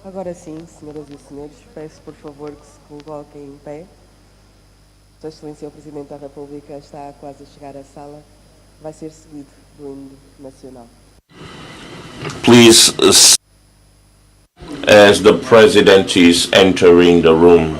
Agora sim, senhoras e senhores, peço por favor que se coloquem em pé. Sua Excelência o Presidente da República está quase a chegar à sala. Vai ser seguido do hino nacional. Please, as the President is entering the room.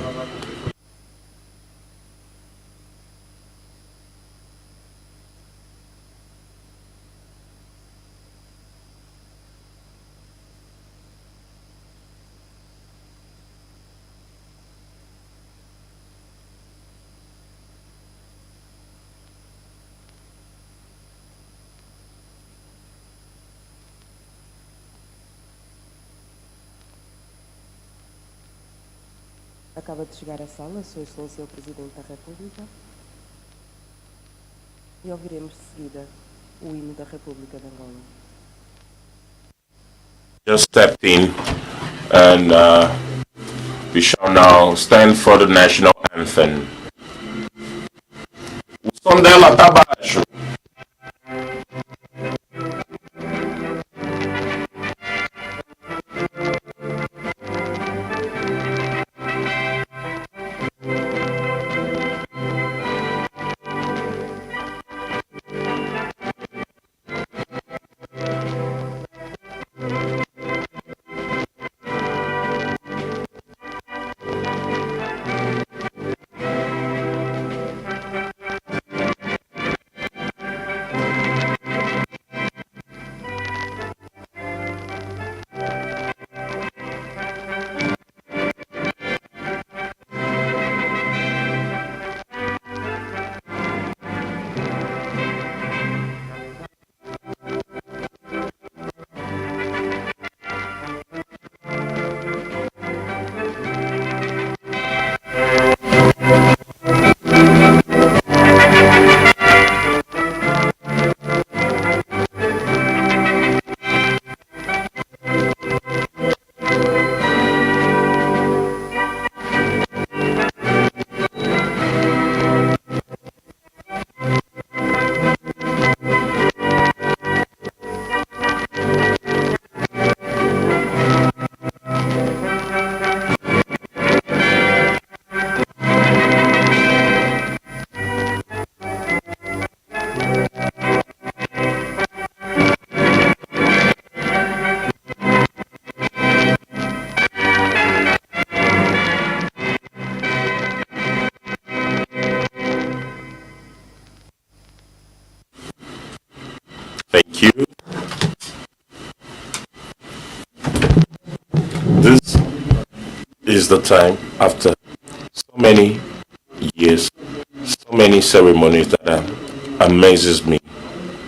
Acaba de chegar à sala Sua Excelência o Presidente da República e ouviremos de seguida o hino da República de Angola. Just stepped in, and we shall now stand for the national anthem. O som dela tá baixo. Thank you. This is the time after so many years, so many ceremonies that amazes me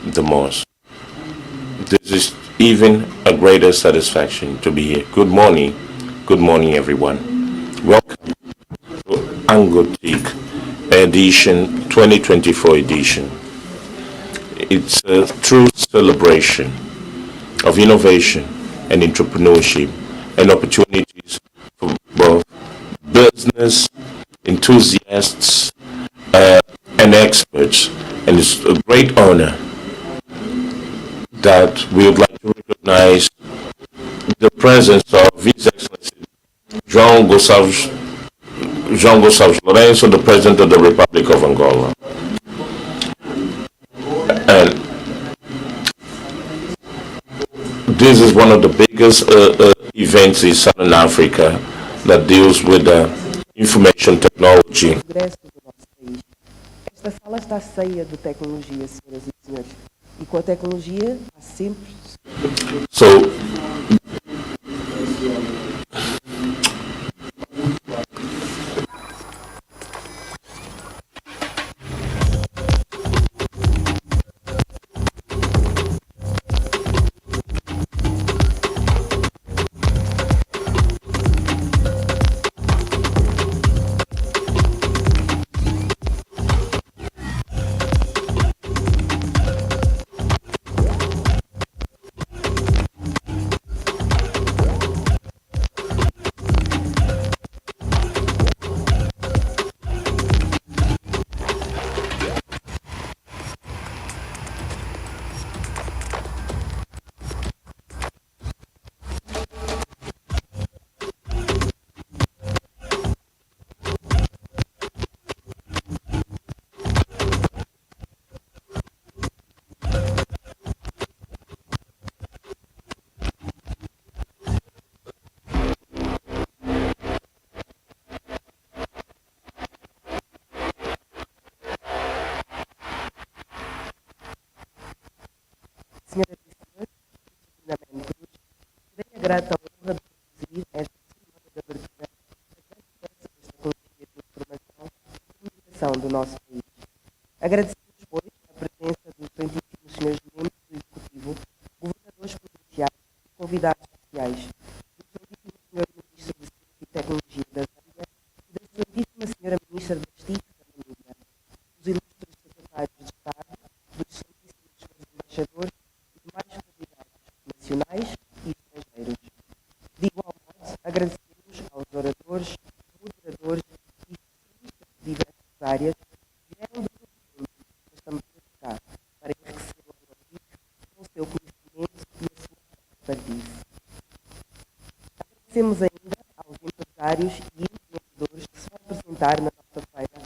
the most. This is even a greater satisfaction to be here. Good morning everyone. Welcome to ANGOTIC edition 2024 edition. It's a true celebration of innovation and entrepreneurship and opportunities for both business enthusiasts and experts. And it's a great honor that we would like to recognize the presence of His Excellency João Gonçalves Lourenço, the President of the Republic of Angola. And this is one of the biggest events in Southern Africa that deals with information technology. Esta sala está cheia de tecnologia, senhoras e senhores. E com a tecnologia há sempre... So, grata honra de conduzir esta cerimónia de abertura da grande festa das tecnologias de informação e comunicação do nosso país. Agradecemos, pois, a presença dos excelentíssimos senhores membros do Executivo, governadores provinciais e convidados especiais, do excelentíssimo senhor Ministro de Ciência e Tecnologia da Zâmbia e da excelentíssima senhora Ministra das TIC da Namíbia, dos ilustres secretários de Estado, dos excelentíssimos senhores embaixadores e demais convidados nacionais e estrangeiros. De igual modo, agradecemos aos oradores, moderadores e especialistas de diversas áreas que vieram de todo o mundo, mas também de cá, para enriquecer o ANGOTIC com o seu conhecimento e a sua expertise. Agradecemos ainda aos empresários e empreendedores que se vão apresentar na nossa feira,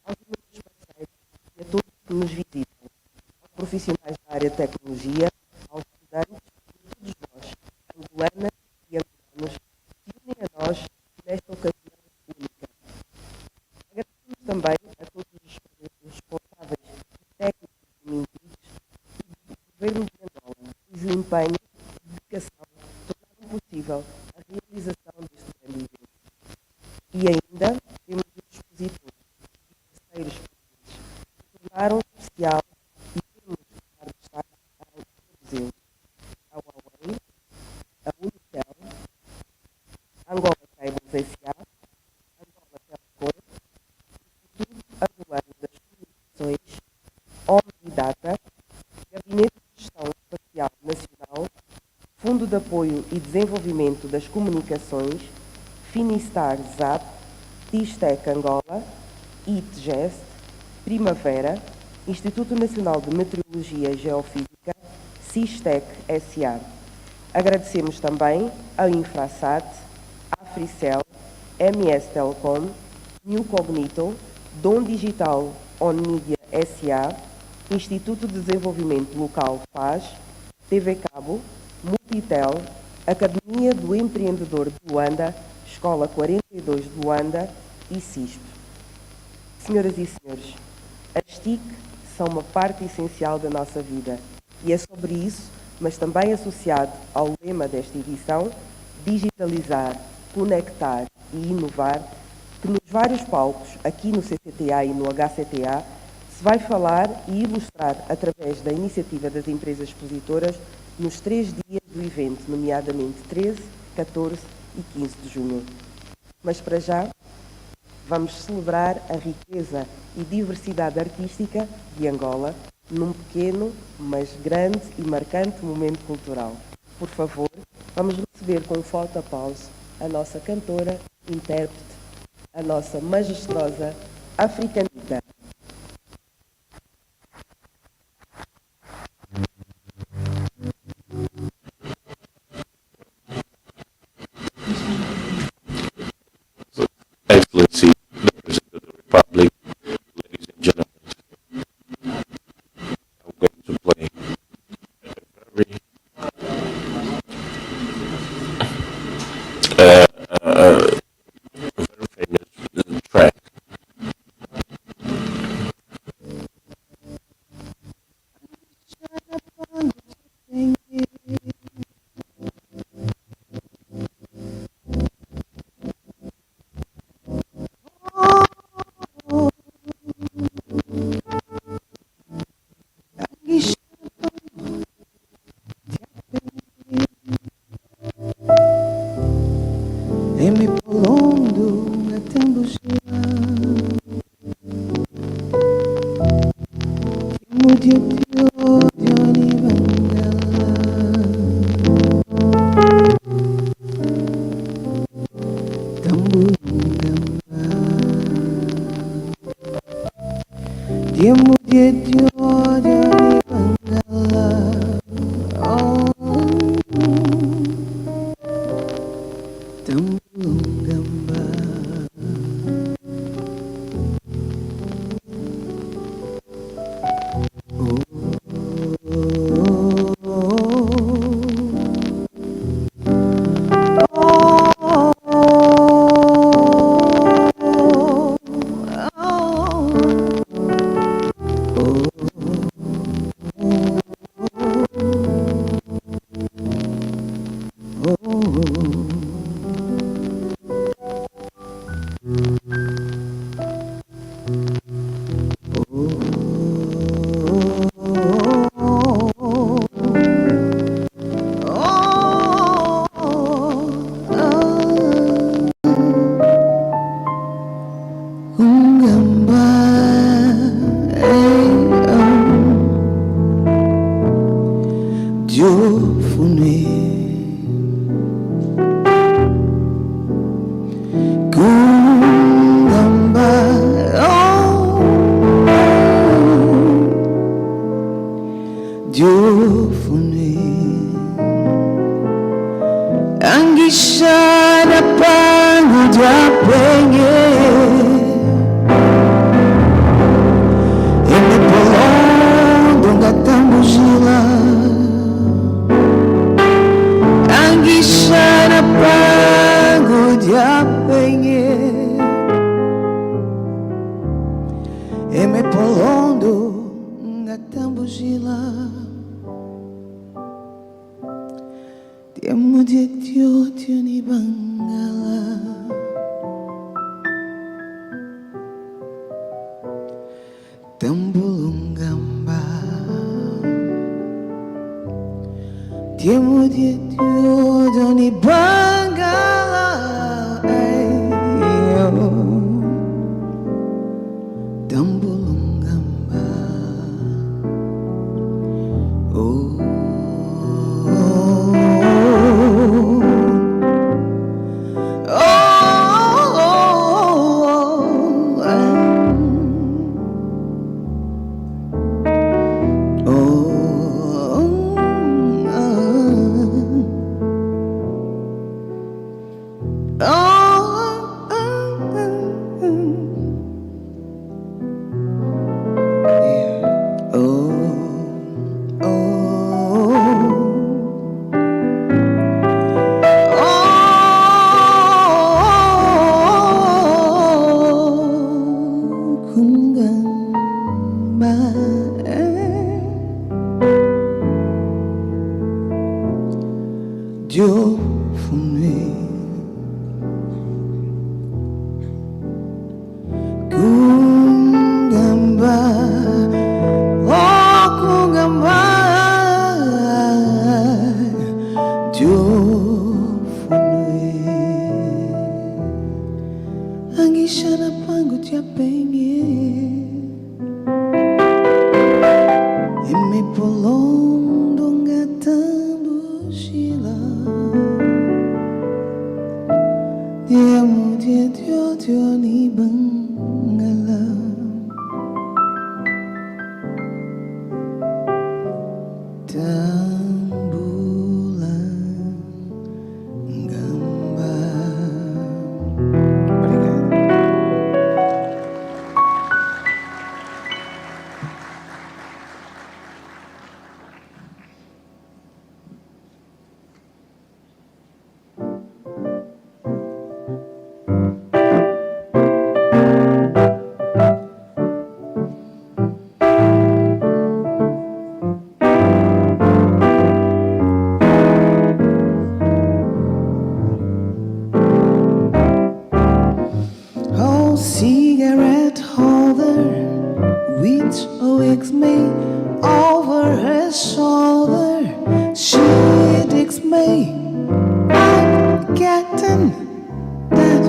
aos inúmeros parceiros e a todos que nos visitam, aos profissionais da área de tecnologia, aos estudantes e a todos vós, angolanas e angolanos, que se unem a nós nesta ocasião única. Agradecemos também a todos os responsáveis técnicos e ministros do Governo de Angola, cujo empenho e dedicação tornaram possível a realização deste grande evento. E ainda temos os expositores e parceiros presentes, que tornaram especial e temos de dar destaque a todos eles: a Huawei, a Unitel, a Angola Cables S.A., Angola Telecom, o Instituto Angolano das Comunicações, Omnidata, Gabinete de Gestão Espacial Nacional, Fundo de Apoio e Desenvolvimento das Comunicações, Finistar ZAP, Tistec Angola, ITGEST, Primavera, Instituto Nacional de Meteorologia e Geofísica, Sistec S.A. Agradecemos também a Infrasat, Africell, MS Telecom, New Cognito, Dom Digital On Media S.A., Instituto de Desenvolvimento Local FAS, TV Cabo, Multitel, Academia do Empreendedor de Luanda, Escola 42 de Luanda e CISP. Senhoras e senhores, as TIC são uma parte essencial da nossa vida e é sobre isso, mas também associado ao lema desta edição, digitalizar, conectar e inovar, que nos vários palcos, aqui no CCTA e no HCTA, se vai falar e ilustrar através da iniciativa das empresas expositoras nos 3 dias do evento, nomeadamente 13, 14 e 15 de junho. Mas para já, vamos celebrar a riqueza e diversidade artística de Angola num pequeno, mas grande e marcante momento cultural. Por favor, vamos receber com um forte aplauso a nossa cantora, intérprete, a nossa majestosa africanita. Excellency, the President of the Republic, ladies and gentlemen, I'm going to play a very famous track. Emi polondo atembushia Mudiatio Dioni Vangala Tambungamba Diamudiatio Dioni Vangala Tambungamba Angishana pangu diapenye Eme polondo ngatambujila Angishana pangu diapenye Eme polondo ngatambujila Tiamo di Dio ni bangala Tambulungamba Tiamo di Dio ni bangala Tambulungamba Oh Dieu fumé Kungamba Oh Kungamba Dieu fumé Angishana pangu tiapenye Eme polondo ngatando shila Diamo di Dio ni bangala Tambulan gamba Obrigado. Oh, cigarette holder, which wakes me over her shoulder. She digs me. I'm getting that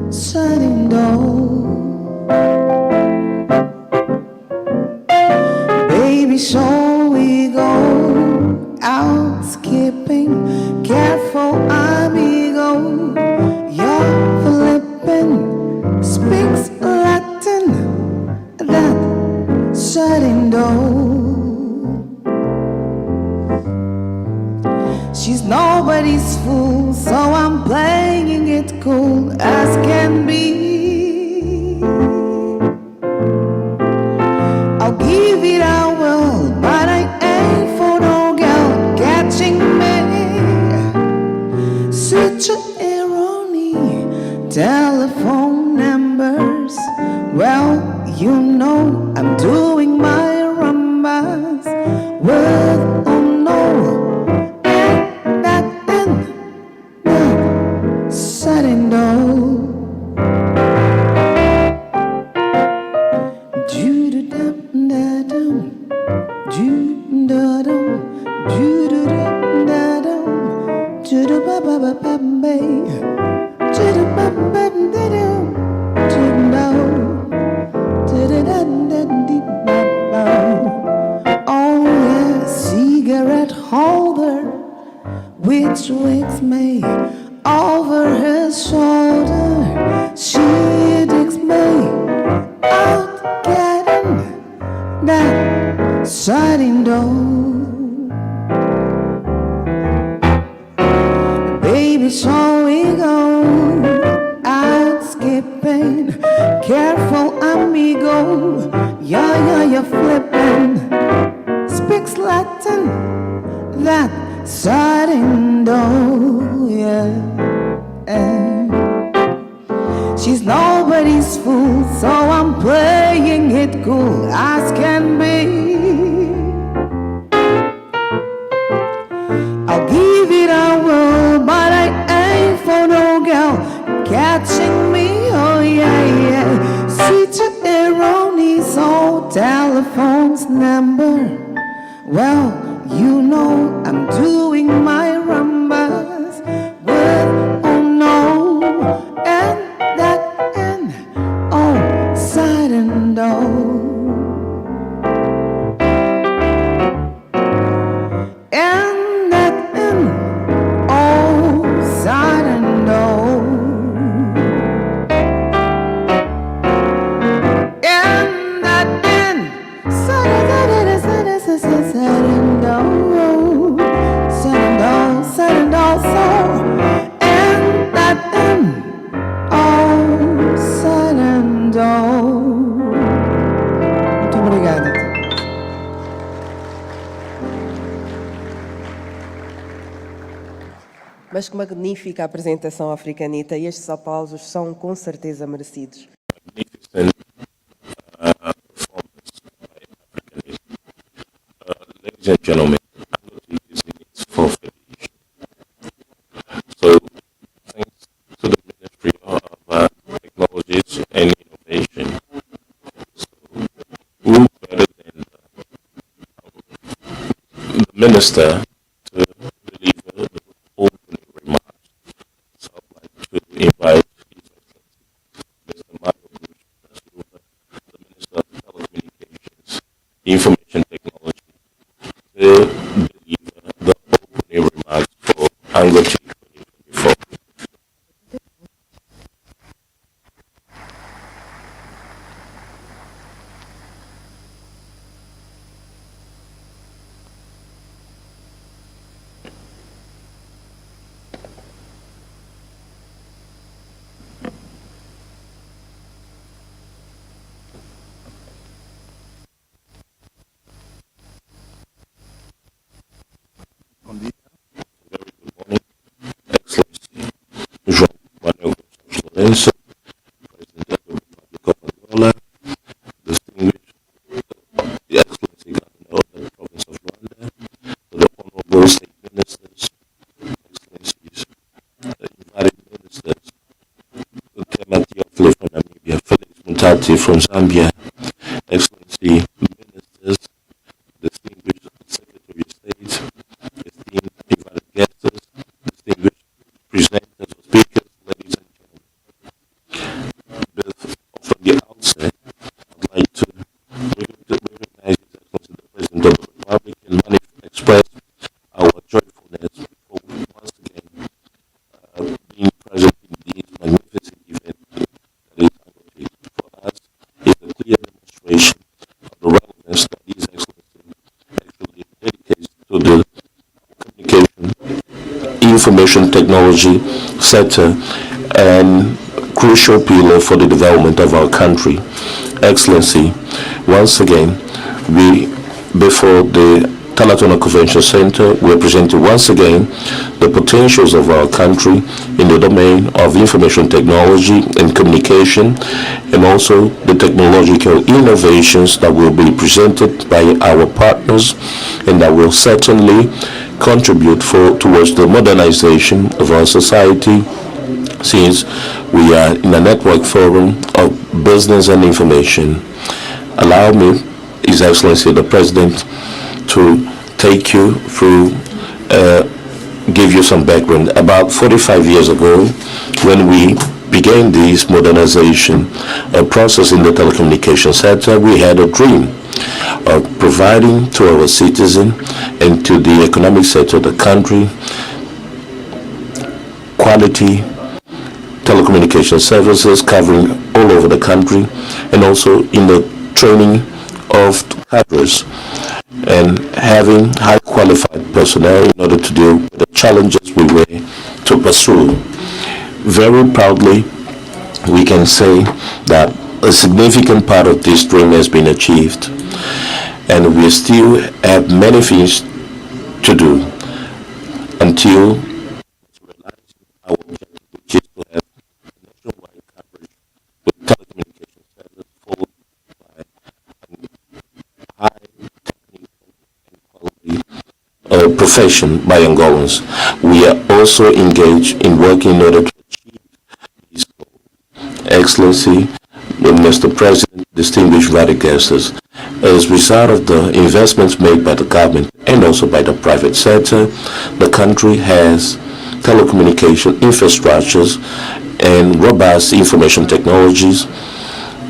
sudden door. Baby, so we go out skipping. Careful, amigo. You're flipping. Speaks Latin, that shutting door. She's nobody's fool, so I'm playing it cool as can be. I'll give it a whirl, but I ain't for no girl catching me. Such an irony, telephone numbers. Well, you know I'm doing my rumbas with oh no, ain't nothing, no sudden door. Do-do-dum-da-dum, do-da-dum, do-do-dum-da-dum, do-do-ba-ba-ba-ba-bay, do-do-ba-ba-ba-da-dum. Oh yeah, cigarette holder, which wakes me over her shoulder. She digs me out getting that sliding door. Baby, baby, shall we go out skipping? Careful, amigo. Yeah, you're flipping. Speaks Latin, that sudden dough, yeah. And she's nobody's fool, so I'm playing it cool as can be. I'll give it a whirl, but I ain't for no girl catching me, oh yeah. Switch erroneous old telephone's number. Well, you know I'm doing my rumbas with oh no, and that and oh, sudden dough. And that and oh, sudden dough. And that and sudden dough, sudden dough, so. And that and oh, sudden dough. Muito obrigada. Mas que magnífica apresentação, Africanita, e estes aplausos são com certeza merecidos. Magnificent performance by Africanist. Ladies and gentlemen, ANGOTIC is in its fourth edition. So, thanks to the Ministry of Technologies and Innovation. So, who better than the Minister to deliver the opening remarks? So, I'd like to invite His Excellency, Mr. Mario Bruce da Silva, the Minister of Telecommunications, Information Technology, to deliver the opening remarks for ANGOTIC 2024. Very good morning, Excellency João Manuel Gonçalves Lourenço, President of the Republic of Angola, distinguished the Excellency Governor of the Province of Luanda, the Honorable State Ministers, Excellencies, the invited ministers, Kema Teofilo from Namibia, Felix Mutati from Zambia, Excellency Ministers, distinguished Secretary of State, esteemed invited guests, distinguished presenters or speakers, ladies and gentlemen. From the outset, I'd like to recognize His Excellency the President of the Republic and express our joyfulness for once again being present in this magnificent event that is ANGOTIC. For us, it's a clear demonstration of the relevance that His Excellency actually dedicates to the communication, information technology sector and crucial pillar for the development of our country. Excellency, once again, we, before the Talatona Convention Center, we are presenting once again the potentials of our country in the domain of information technology and communication, and also the technological innovations that will be presented by our partners and that will certainly contribute towards the modernization of our society, since we are in a network forum of business and information. Allow me, His Excellency the President, to take you through, give you some background. About 45 years ago, when we began this modernization process in the telecommunication sector, we had a dream of providing to our citizens and to the economic sector of the country quality telecommunication services covering all over the country, and also in the training of cadres and having high qualified personnel in order to deal with the challenges we were to pursue. Very proudly, we can say that a significant part of this dream has been achieved, and we still have many things to do until realizing our objective, which is to have nationwide coverage with telecommunication service followed by high technical and quality profession by Angolans. We are also engaged in working in order to achieve this goal. Excellency, Mr. President, distinguished invited guests, as a result of the investments made by the government and also by the private sector, the country has telecommunication infrastructures and robust information technologies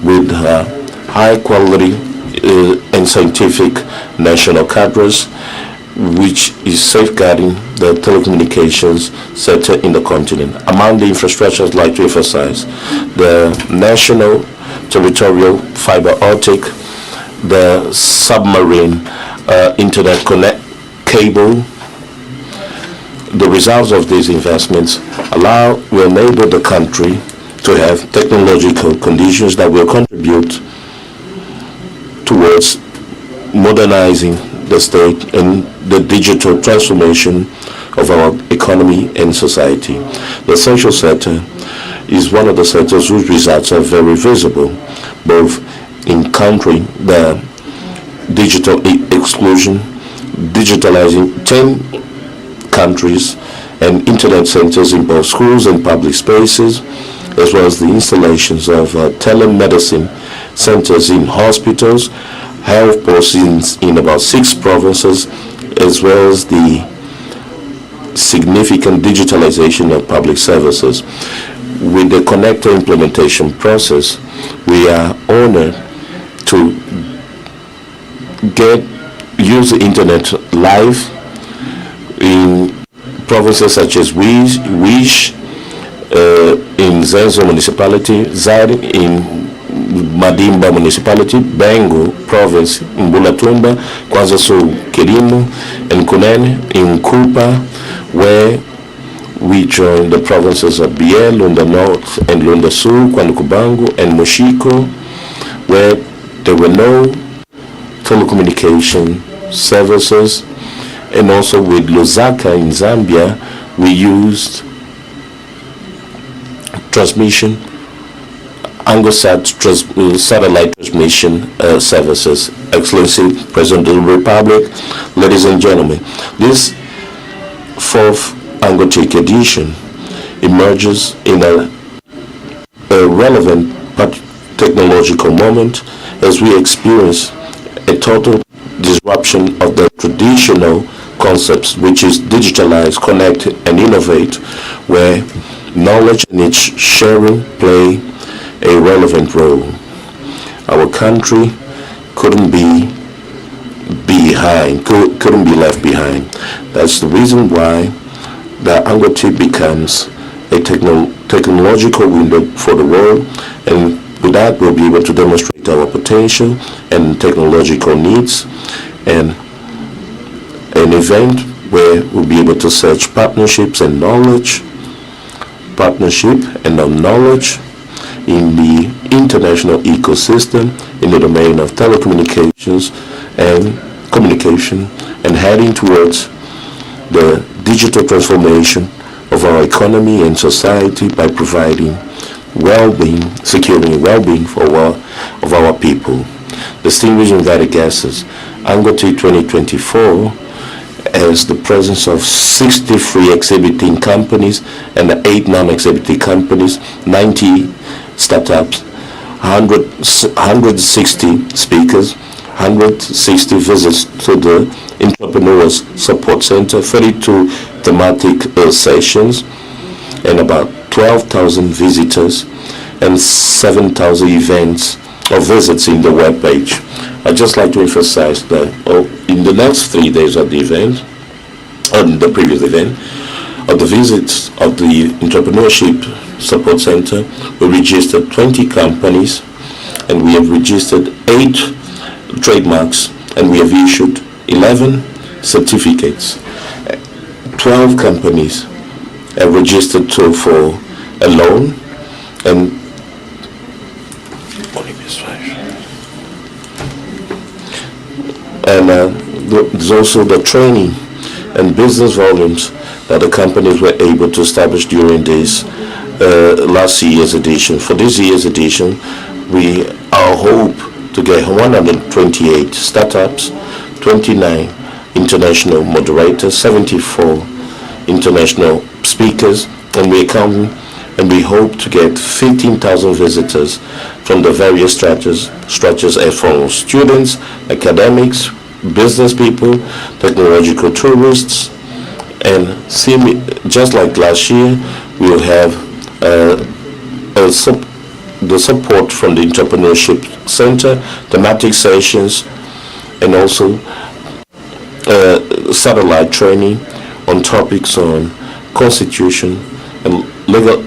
with high quality and scientific national cadres, which is safeguarding the telecommunications sector in the continent. Among the infrastructures, I'd like to emphasize the national territorial fiber optic, the submarine internet connect cable. The results of these investments will enable the country to have technological conditions that will contribute towards modernizing the state and the digital transformation of our economy and society. The social sector is one of the sectors whose results are very visible, both in countering the digital exclusion, digitalizing 10 countries and internet centers in both schools and public spaces, as well as the installations of telemedicine centers in hospitals, health posts in about 6 provinces, as well as the significant digitalization of public services. With the connector implementation process, we are honored to use the internet live in provinces such as Wish in Zenzo municipality, Zari in Madimba municipality, Bengo province in Bulatumba, Kwanza Sul Kirimu, and Kunene in Kupa, where we joined the provinces of Biel, Lunda North and Lunda Sul, Kwanukubangu and Moshiko, where there were no telecommunication services, and also with Lusaka in Zambia, we used transmission, ANGOTIC satellite transmission services. Excellency, President of the Republic, ladies and gentlemen, this 4th ANGOTIC edition emerges in a relevant but technological moment as we experience a total disruption of the traditional concepts, which is digitalize, connect, and innovate, where knowledge and its sharing play a relevant role. Our country couldn't be left behind. That's the reason why the ANGOTIC becomes a technological window for the world, and with that we'll be able to demonstrate our potential and technological needs, and an event where we'll be able to search partnership and knowledge in the international ecosystem in the domain of telecommunications and communication, and heading towards the digital transformation of our economy and society by providing well-being, securing well-being of our people. Distinguished invited guests, ANGOTIC 2024 has the presence of 63 exhibiting companies and 8 non-exhibiting companies, 90 startups, 160 speakers, 160 visits to the Entrepreneurs Support Center, 32 thematic sessions, and about 12,000 visitors and 7,000 events or visits in the web page. I'd just like to emphasize that in the next 3 days of the event, on the previous event, of the visits of the Entrepreneurship Support Center, we registered 20 companies, and we have registered 8 trademarks, and we have issued 11 certificates. 12 companies registered for a loan, and there's also the training and business volumes that the companies were able to establish during this last year's edition. For this year's edition, we hope to get 128 startups, 29 international moderators, 74 international speakers, and we hope to get 15,000 visitors from the various structures from students, academics, business people, technological tourists, and just like last year, we'll have the support from the Entrepreneurship Center, thematic sessions, and also satellite training on topics on constitution and legal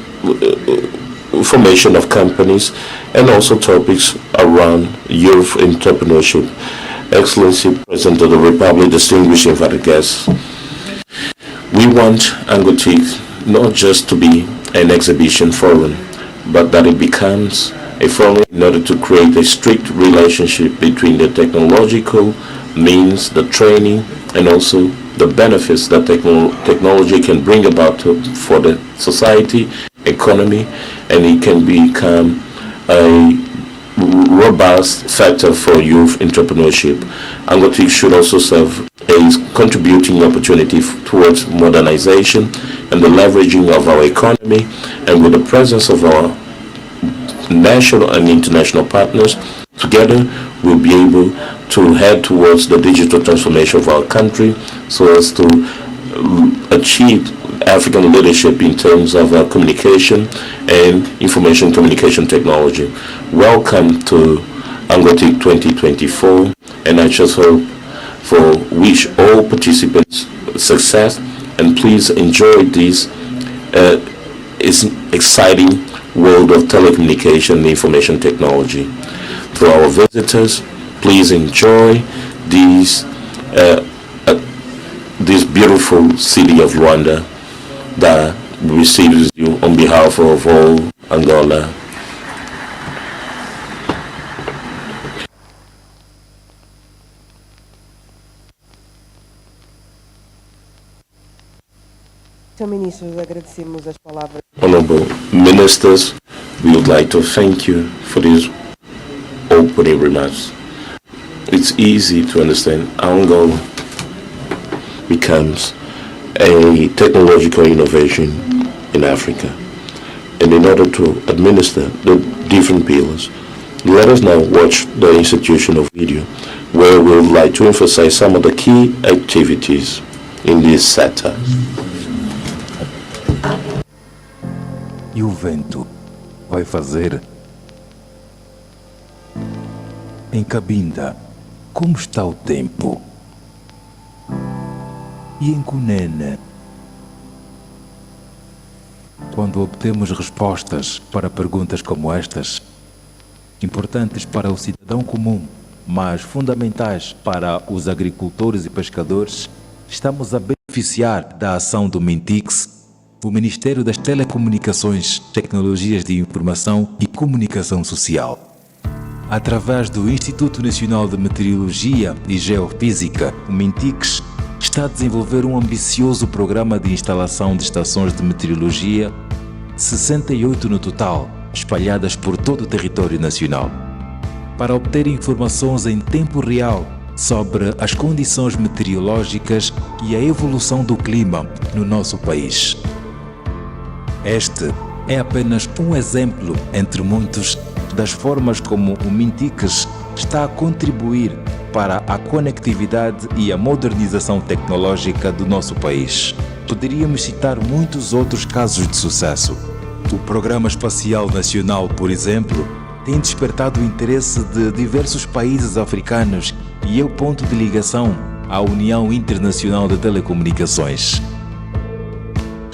formation of companies, and also topics around youth entrepreneurship. Excellency, President of the Republic, distinguished invited guests, we want ANGOTIC not just to be an exhibition forum, but that it becomes a forum in order to create a strict relationship between the technological means, the training, and also the benefits that technology can bring about for the society, economy, and it can become a robust factor for youth entrepreneurship. ANGOTIC should also serve a contributing opportunity towards modernization and the leveraging of our economy, and with the presence of our national and international partners, together we'll be able to head towards the digital transformation of our country so as to achieve African leadership in terms of communication and information communication technology. Welcome to ANGOTIC 2024, and I just hope wish all participants success, and please enjoy this exciting world of telecommunication and information technology. To our visitors, please enjoy this beautiful city of Luanda that receives you on behalf of all Angola. Honorable Ministers, we would like to thank you for these opening remarks. It's easy to understand Angola becomes a technological innovation in Africa. And in order to administer the different pillars, let us now watch the institutional video where we would like to emphasize some of the key activities in this sector. E o vento vai fazer? Em Cabinda, como está o tempo? E em Cunene? Quando obtemos respostas para perguntas como estas, importantes para o cidadão comum, mas fundamentais para os agricultores e pescadores, estamos a beneficiar da ação do MINTIX, o Ministério das Telecomunicações, Tecnologias de Informação e Comunicação Social. Através do Instituto Nacional de Meteorologia e Geofísica, o MINTIX está a desenvolver um ambicioso programa de instalação de estações de meteorologia, 68 no total, espalhadas por todo o território nacional, para obter informações em tempo real sobre as condições meteorológicas e a evolução do clima no nosso país. Este é apenas um exemplo, entre muitos, das formas como o MINTIX está a contribuir para a conectividade e a modernização tecnológica do nosso país. Poderíamos citar muitos outros casos de sucesso. O Programa Espacial Nacional, por exemplo, tem despertado o interesse de diversos países africanos e é o ponto de ligação à União Internacional de Telecomunicações.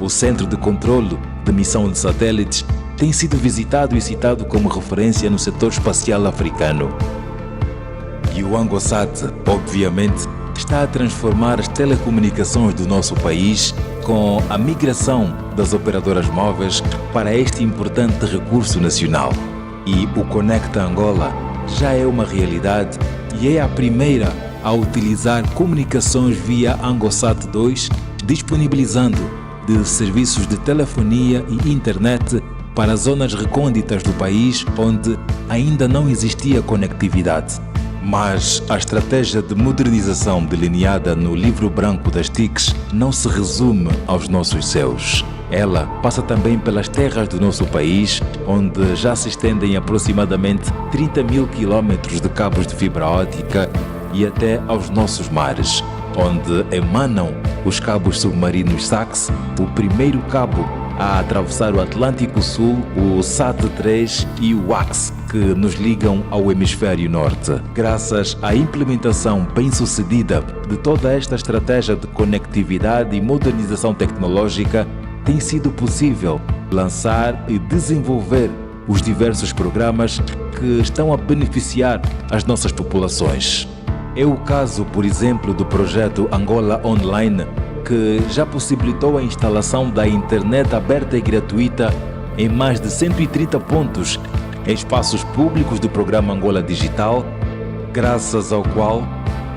O Centro de Controlo de Missão de Satélites tem sido visitado e citado como referência no setor espacial africano. E o ANGOSAT, obviamente, está a transformar as telecomunicações do nosso país, com a migração das operadoras móveis para este importante recurso nacional. E o Conecta Angola já é uma realidade e é a primeira a utilizar comunicações via ANGOSAT 2, disponibilizando de serviços de telefonia e internet para zonas recônditas do país onde ainda não existia conectividade. Mas a estratégia de modernização delineada no livro branco das TICs não se resume aos nossos céus. Ela passa também pelas terras do nosso país, onde já se estendem aproximadamente 30 mil quilómetros de cabos de fibra óptica e até aos nossos mares, onde emanam os cabos submarinos SAX, o primeiro cabo a atravessar o Atlântico Sul, o SAT-3 e o WAX, que nos ligam ao hemisfério norte. Graças à implementação bem-sucedida de toda esta estratégia de conectividade e modernização tecnológica, tem sido possível lançar e desenvolver os diversos programas que estão a beneficiar as nossas populações. É o caso, por exemplo, do projeto Angola Online, que já possibilitou a instalação da internet aberta e gratuita em mais de 130 pontos em espaços públicos do programa Angola Digital, graças ao qual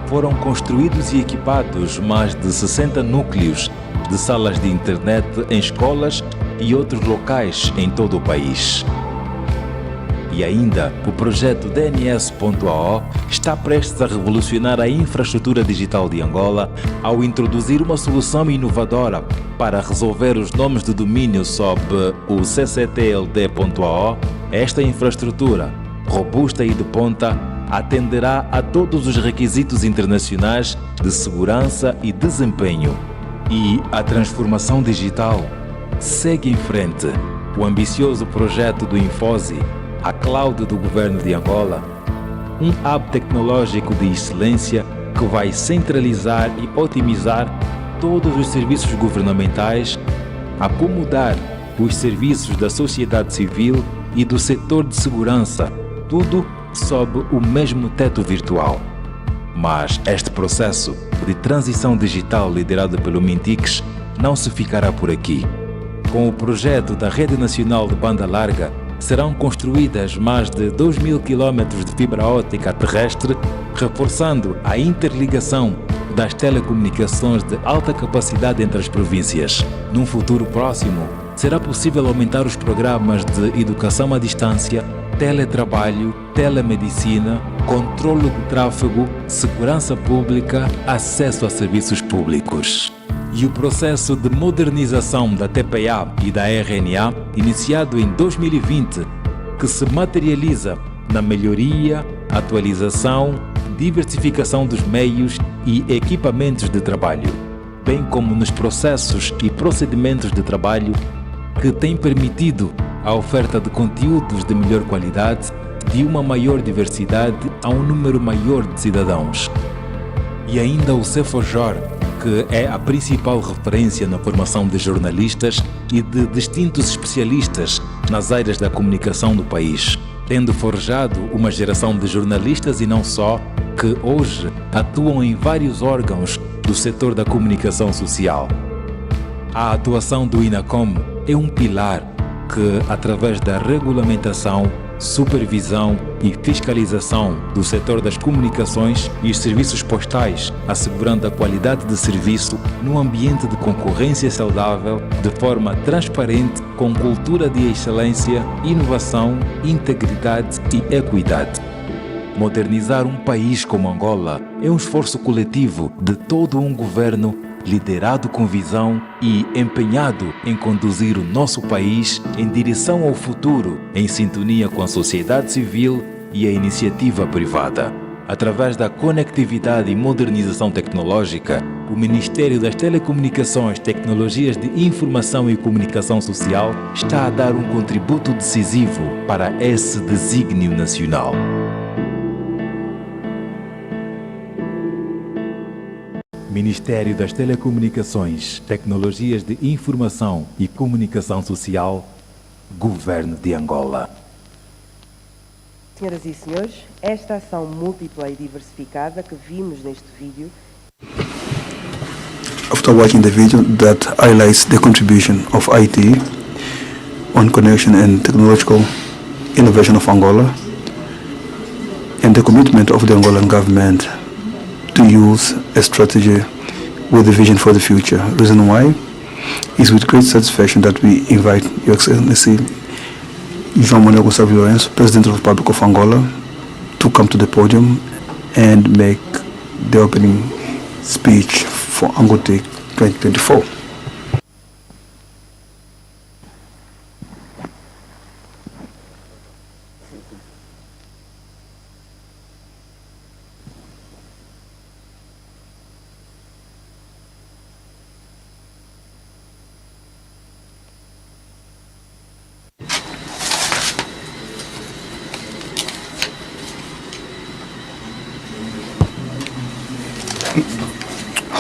foram construídos e equipados mais de 60 núcleos de salas de internet em escolas e outros locais em todo o país. E ainda, o projeto DNS.ao está prestes a revolucionar a infraestrutura digital de Angola ao introduzir uma solução inovadora para resolver os nomes de domínio sob o cctld.ao. Esta infraestrutura, robusta e de ponta, atenderá a todos os requisitos internacionais de segurança e desempenho. E a transformação digital segue em frente. O ambicioso projeto do Infosi, a cloud do governo de Angola, um hub tecnológico de excelência que vai centralizar e otimizar todos os serviços governamentais, acomodar os serviços da sociedade civil e do setor de segurança, tudo sob o mesmo teto virtual. Mas este processo de transição digital liderado pelo Mintix não se ficará por aqui. Com o projeto da Rede Nacional de Banda Larga, serão construídas mais de 2.000 quilómetros de fibra óptica terrestre, reforçando a interligação das telecomunicações de alta capacidade entre as províncias. Num futuro próximo, será possível aumentar os programas de educação à distância, teletrabalho, telemedicina, controle de tráfego, segurança pública, acesso a serviços públicos. E o processo de modernização da TPA e da RNA, iniciado em 2020, que se materializa na melhoria, atualização, diversificação dos meios e equipamentos de trabalho, bem como nos processos e procedimentos de trabalho que têm permitido a oferta de conteúdos de melhor qualidade, de uma maior diversidade a um número maior de cidadãos. E ainda o Cefojor, que é a principal referência na formação de jornalistas e de distintos especialistas nas áreas da comunicação do país, tendo forjado uma geração de jornalistas e não só, que hoje atuam em vários órgãos do setor da comunicação social. A atuação do INACOM é um pilar que, através da regulamentação, supervisão e fiscalização do setor das comunicações e os serviços postais, assegurando a qualidade de serviço num ambiente de concorrência saudável, de forma transparente, com cultura de excelência, inovação, integridade e equidade. Modernizar um país como Angola é um esforço coletivo de todo um governo liderado com visão e empenhado em conduzir o nosso país em direção ao futuro, em sintonia com a sociedade civil e a iniciativa privada. Através da conectividade e modernização tecnológica, o Ministério das Telecomunicações, Tecnologias de Informação e Comunicação Social está a dar um contributo decisivo para esse desígnio nacional. Ministério das Telecomunicações, Tecnologias de Informação e Comunicação Social, Governo de Angola. Senhoras e senhores, esta ação múltipla e diversificada que vimos neste vídeo after watching the video that highlights the contribution of IT on connection and technological innovation of Angola and the commitment of the Angolan government to use a strategy with a vision for the future. Reason why is with great satisfaction that we invite Your Excellency João Manuel Gonçalves Lourenço, President of the Republic of Angola, to come to the podium and make the opening speech for ANGOTIC 2024.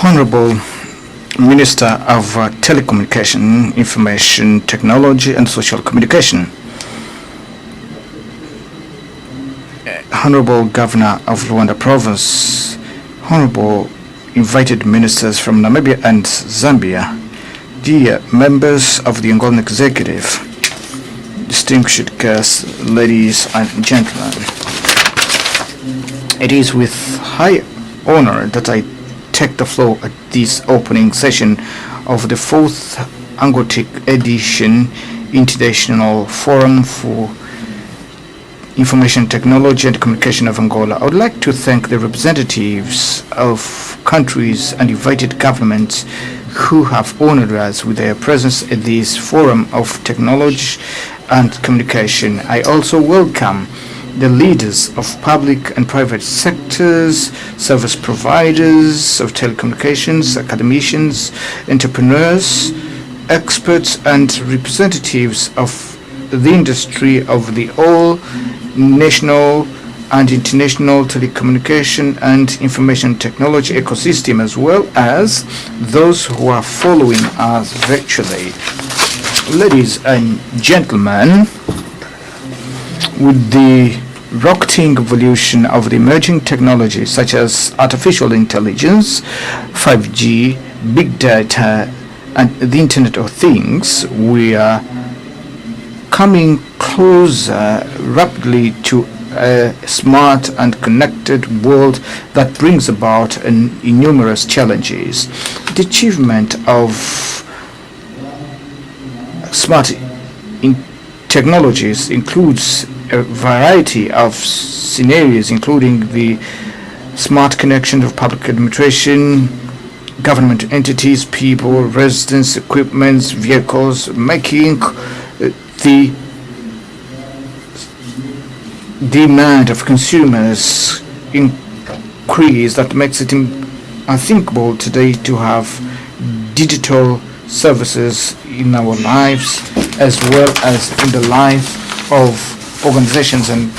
Honorable Minister of Telecommunication, Information Technology and Social Communication, Honorable Governor of Luanda Province, Honorable invited ministers from Namibia and Zambia, dear members of the Angolan Executive, distinguished guests, ladies and gentlemen. It is with high honor that I take the floor at this opening session of the 4th ANGOTIC edition International Forum for Information Technology and Communication of Angola. I would like to thank the representatives of countries and invited governments who have honored us with their presence at this forum of technology and communication. I also welcome the leaders of public and private sectors, service providers of telecommunications, academicians, entrepreneurs, experts, and representatives of the industry of the all national and international telecommunication and information technology ecosystem, as well as those who are following us virtually. Ladies and gentlemen, with the rocketing evolution of the emerging technologies such as artificial intelligence, 5G, big data, and the Internet of Things, we are coming closer rapidly to a smart and connected world that brings about numerous challenges. The achievement of smart technologies includes a variety of scenarios, including the smart connection of public administration, government entities, people, residents, equipments, vehicles, making the demand of consumers increase that makes it unthinkable today to have digital services in our lives as well as in the life of organizations and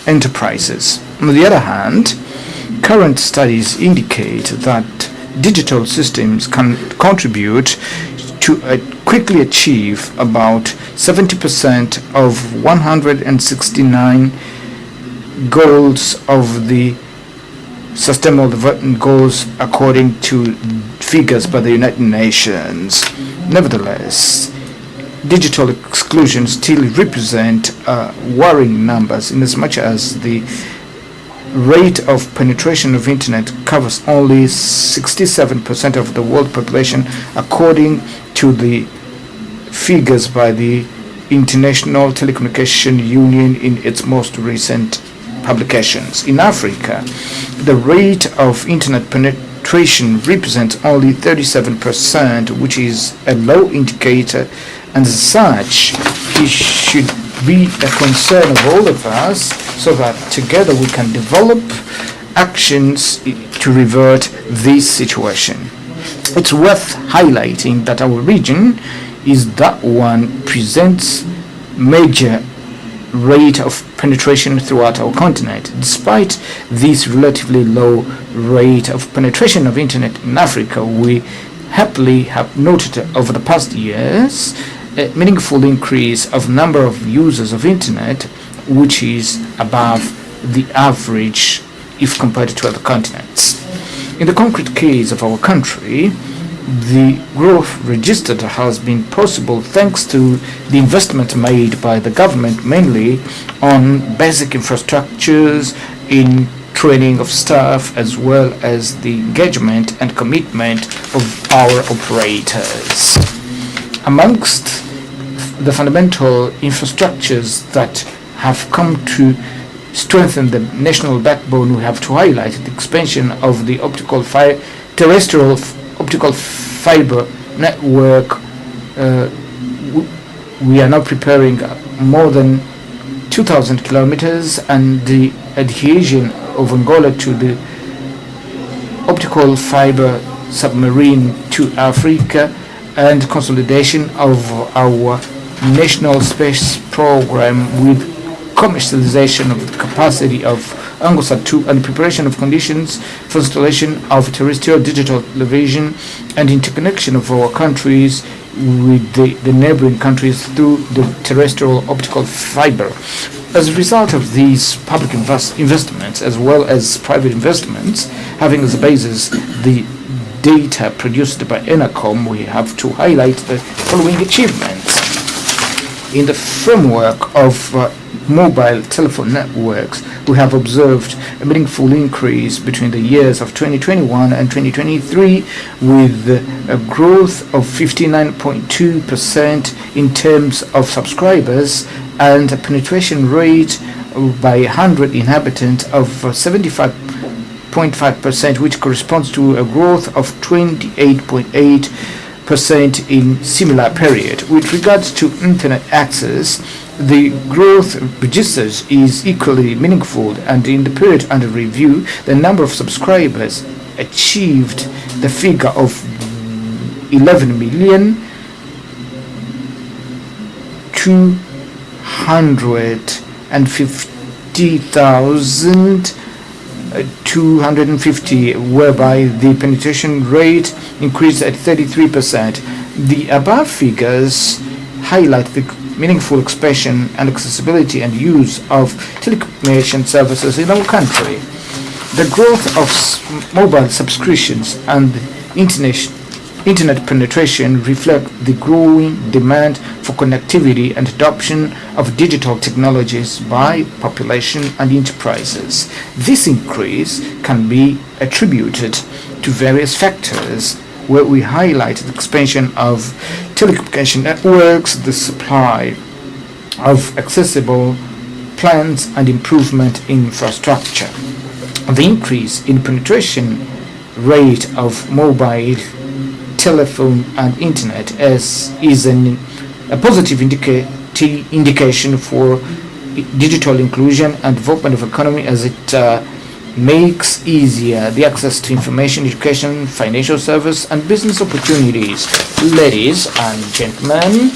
enterprises. On the other hand, current studies indicate that digital systems can contribute to quickly achieve about 70% of 169 goals of the Sustainable Development Goals according to figures by the United Nations. Nevertheless, digital exclusion still represent worrying numbers, in as much as the rate of penetration of internet covers only 67% of the world population according to the figures by the International Telecommunication Union in its most recent publications. In Africa, the rate of internet penetration represents only 37%, which is a low indicator, and as such it should be a concern of all of us, so that together we can develop actions to revert this situation. It's worth highlighting that our region is that one presents major rate of penetration throughout our continent. Despite this relatively low rate of penetration of internet in Africa, we happily have noted over the past years a meaningful increase of number of users of internet, which is above the average if compared to other continents. In the concrete case of our country, The growth registered has been possible thanks to the investment made by the government mainly on basic infrastructures, in training of staff, as well as the engagement and commitment of our operators. Amongst the fundamental infrastructures that have come to strengthen the national backbone, we have to highlight the expansion of the terrestrial optical fiber network. We are now preparing more than 2,000 kilometers, and the adhesion of Angola to the optical fiber submarine to Africa, and consolidation of our national space program with commercialization of the capacity of ANGOTIC 2 and preparation of conditions for installation of terrestrial digital television and interconnection of our countries with the neighboring countries through the terrestrial optical fiber. As a result of these public investments as well as private investments, having as a basis the data produced by ENACOM, we have to highlight the following achievements. In the framework of mobile telephone networks, we have observed a meaningful increase between the years of 2021 and 2023, with a growth of 59.2% in terms of subscribers and a penetration rate by 100 inhabitants of 75.5%, which corresponds to a growth of 28.8% in similar period. With regards to internet access, the growth registered is equally meaningful, and in the period under review, the number of subscribers achieved the figure of 11,250,250, whereby the penetration rate increased at 33%. The above figures highlight the meaningful expansion and accessibility and use of telecommunication services in our country. The growth of mobile subscriptions and internet penetration reflect the growing demand for connectivity and adoption of digital technologies by population and enterprises. This increase can be attributed to various factors, where we highlight the expansion of telecommunication networks, the supply of accessible plans, and improvement in infrastructure. The increase in penetration rate of mobile telephone and internet is a positive indication for digital inclusion and development of economy, as it makes easier the access to information, education, financial service, and business opportunities. Ladies and gentlemen,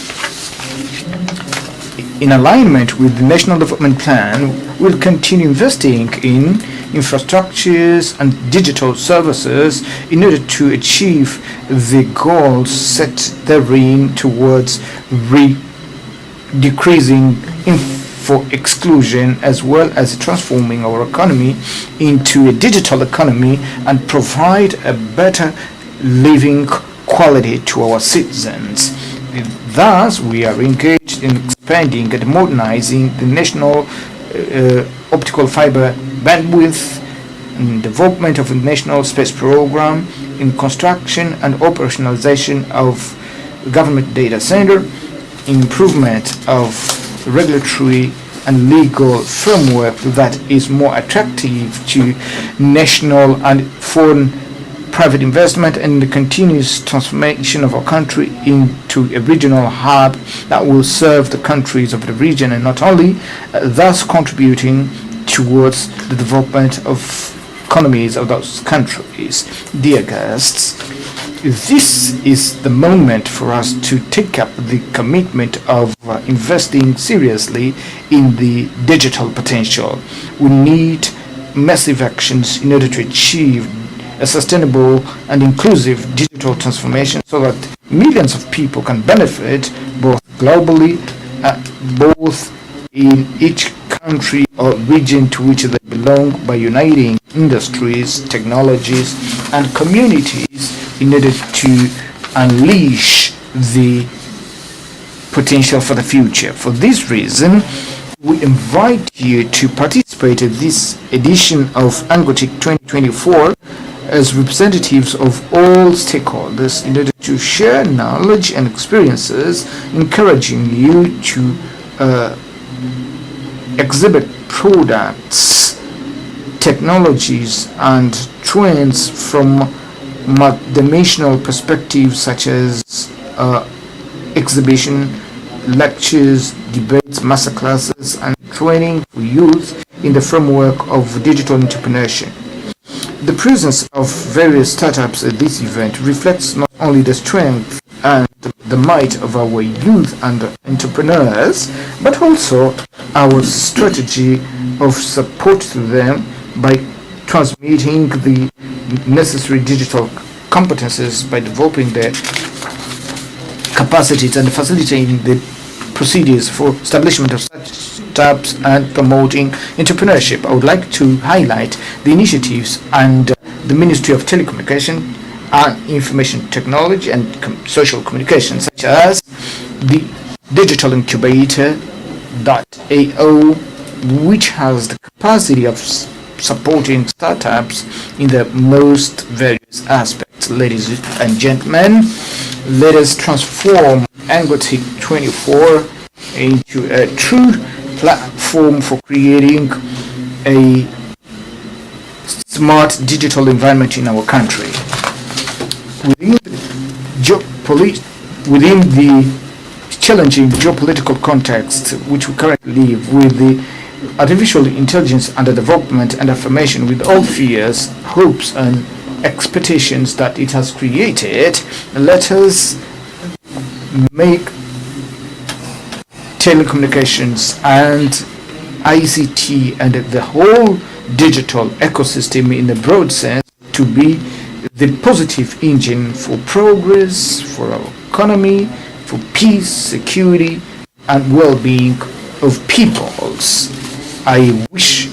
in alignment with the National Development Plan, we'll continue investing in infrastructures and digital services in order to achieve the goals set therein towards decreasing for exclusion, as well as transforming our economy into a digital economy and provide a better living quality to our citizens. Thus, we are engaged in expanding and modernizing the national optical fiber bandwidth, in development of a national space program, in construction and operationalization of government data center, improvement of regulatory and legal framework that is more attractive to national and foreign private investment, and the continuous transformation of our country into a regional hub that will serve the countries of the region, and not only thus contributing towards the development of economies of those countries. Dear guests, this is the moment for us to take up the commitment of investing seriously in the digital potential. We need massive actions in order to achieve a sustainable and inclusive digital transformation, so that millions of people can benefit both globally, both in each country or region to which they belong, by uniting industries, technologies, and communities in order to unleash the potential for the future. For this reason, we invite you to participate in this edition of ANGOTIC 2024 as representatives of all stakeholders in order to share knowledge and experiences, encouraging you to exhibit products, technologies, and trends from multidimensional perspectives such as exhibition, lectures, debates, masterclasses, and training for youth in the framework of digital entrepreneurship. The presence of various startups at this event reflects not only the strength and the might of our youth and entrepreneurs, but also our strategy of support to them by transmitting the necessary digital competences by developing their capacities and facilitating the procedures for establishment of such startups and promoting entrepreneurship. I would like to highlight the initiatives and the Ministry of Telecommunication and Information Technology and Social Communication, such as the Digital Incubator .ao, which has the capacity of supporting startups in the most various aspects. Ladies and gentlemen, let us transform ANGOTIC 24 into a true platform for creating a smart digital environment in our country. Within the challenging geopolitical context which we currently live, with the artificial intelligence under development and affirmation, with all fears, hopes, and expectations that it has created, let us make telecommunications and ICT and the whole digital ecosystem in a broad sense to be the positive engine for progress, for our economy, for peace, security, and well-being of peoples. I wish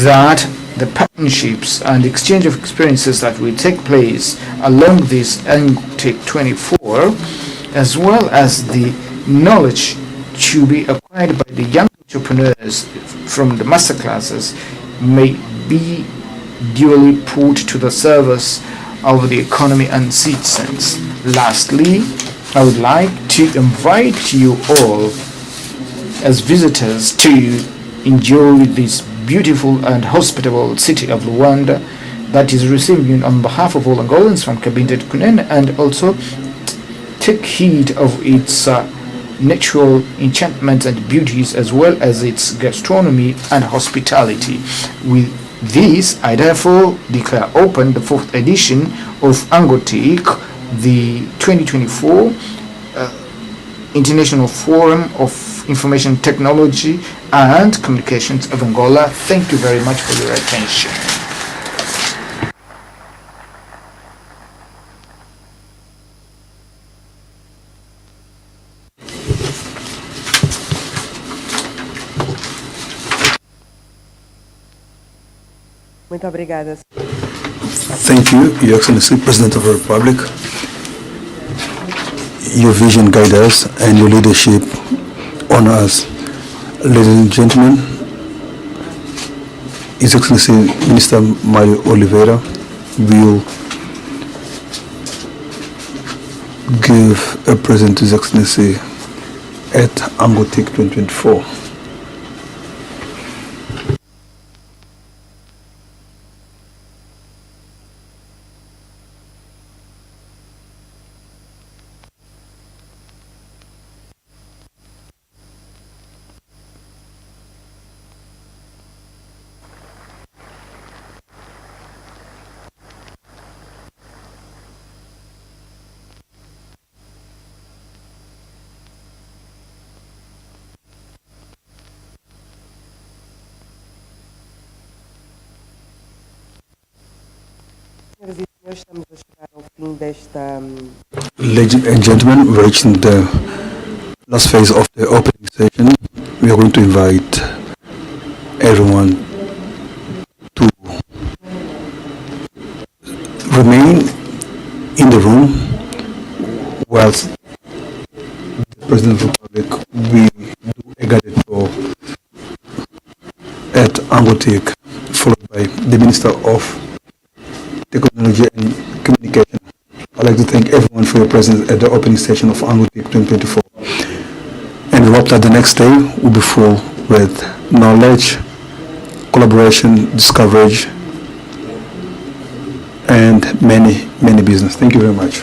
that the partnerships and exchange of experiences that will take place along this ANGOTIC 24, as well as the knowledge to be acquired by the young entrepreneurs from the masterclasses, may be duly put to the service of the economy and citizens. Lastly, I would like to invite you all as visitors to enjoy this beautiful and hospitable city of Luanda that is receiving on behalf of all Angolans from Cabinda to Cunene, and also take heed of its natural enchantments and beauties, as well as its gastronomy and hospitality. With this, I therefore declare open the 4th edition of ANGOTIC, the 2024 International Forum of Information Technology and Communications of Angola. Thank you very much for your attention. Muito obrigada. Thank you, Your Excellency, President of the Republic. Your vision guides us and your leadership honor us. Ladies and gentlemen, His Excellency Minister Mario Oliveira will give a present to His Excellency at ANGOTIC 2024. Senhoras e senhores, estamos a chegar ao fim desta... Ladies and gentlemen, we're reaching the last phase of the opening session. We are going to invite everyone to remain in the room, whilst the President of the Republic, we do a guided tour at ANGOTIC, followed by the Minister of Technology and Communication. I'd like to thank everyone for your presence at the opening session of ANGOTIC 2024. And we hope that the next day will be full with knowledge, collaboration, discovery, and many business. Thank you very much.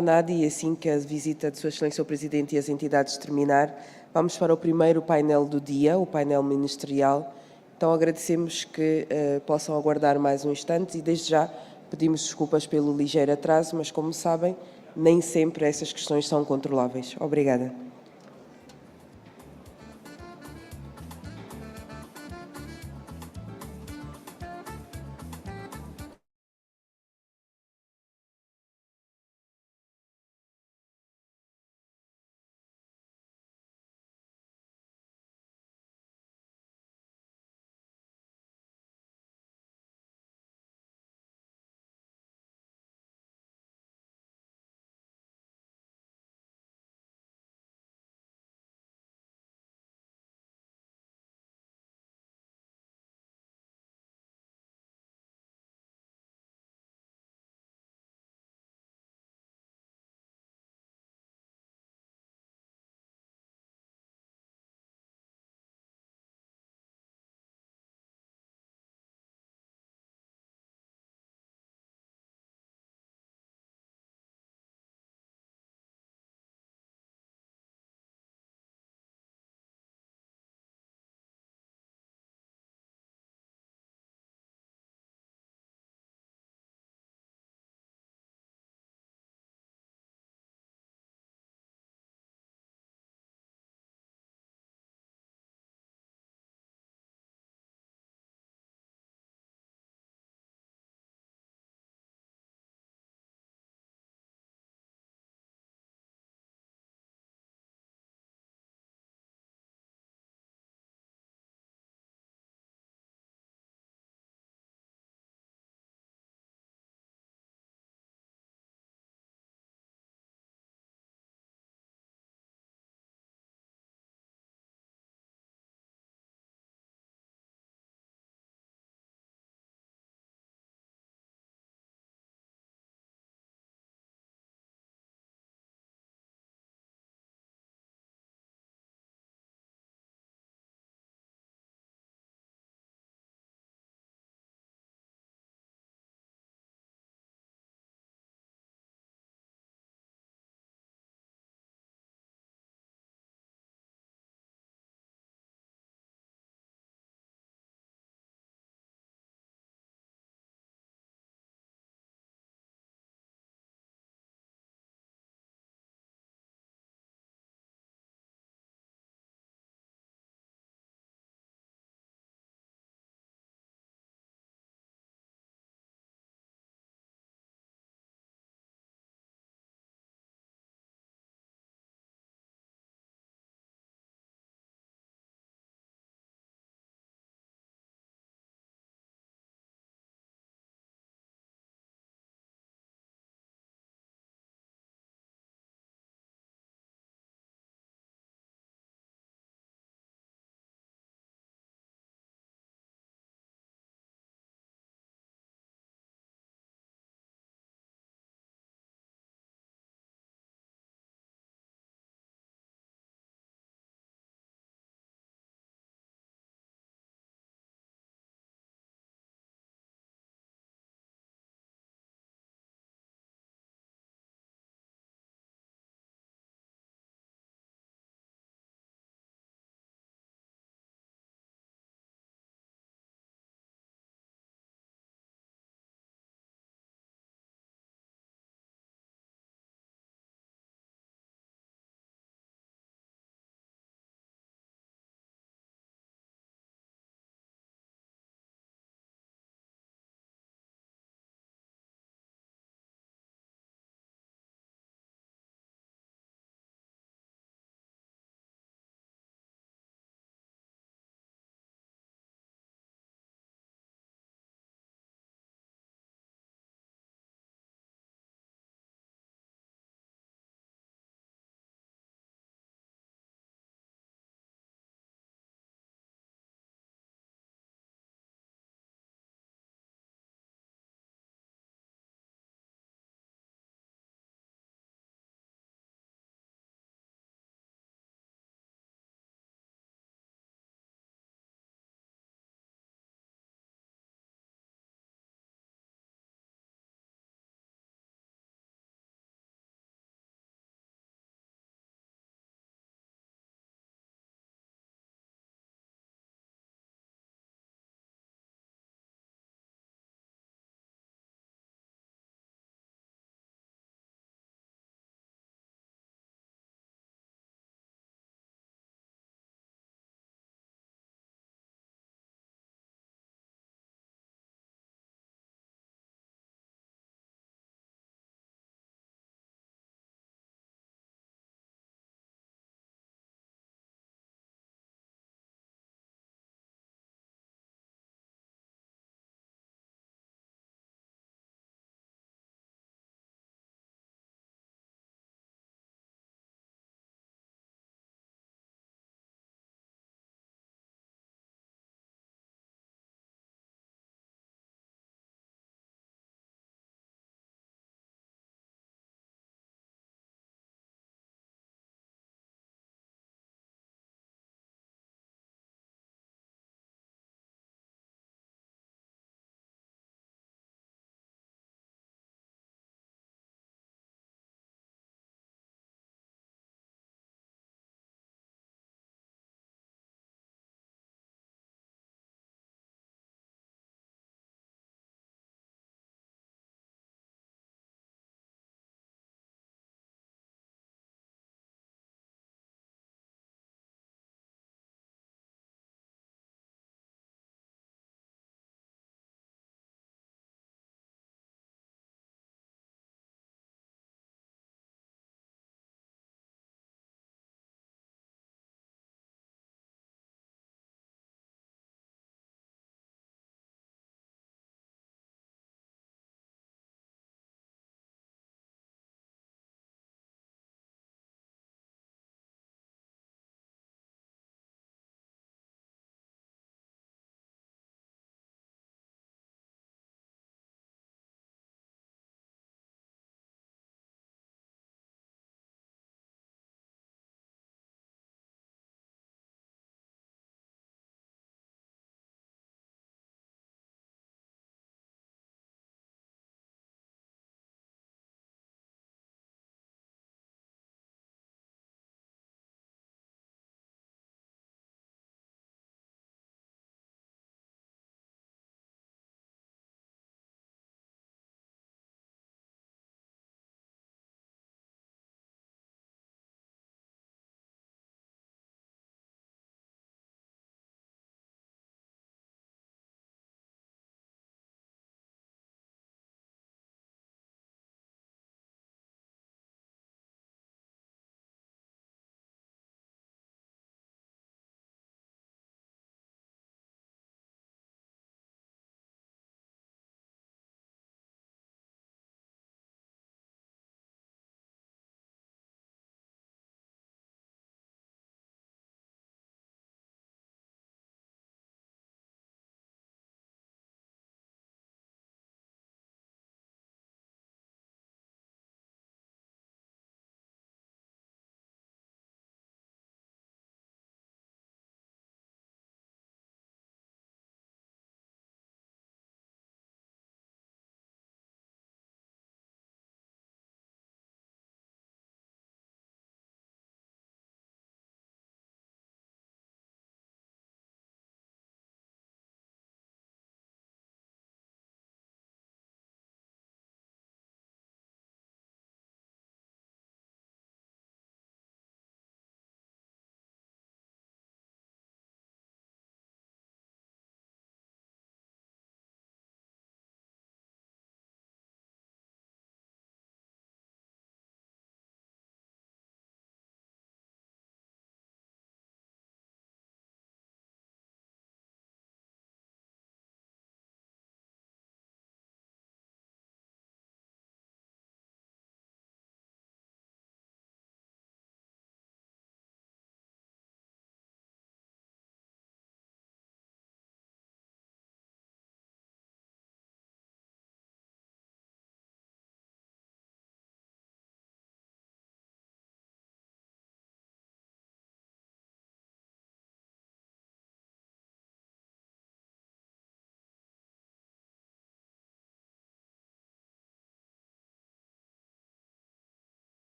Nada, e assim que a visita de Sua Excelência o Presidente e as entidades terminar, vamos para o primeiro painel do dia, o painel ministerial. Então agradecemos que possam aguardar mais um instante e desde já pedimos desculpas pelo ligeiro atraso, mas como sabem, nem sempre essas questões são controláveis. Obrigada.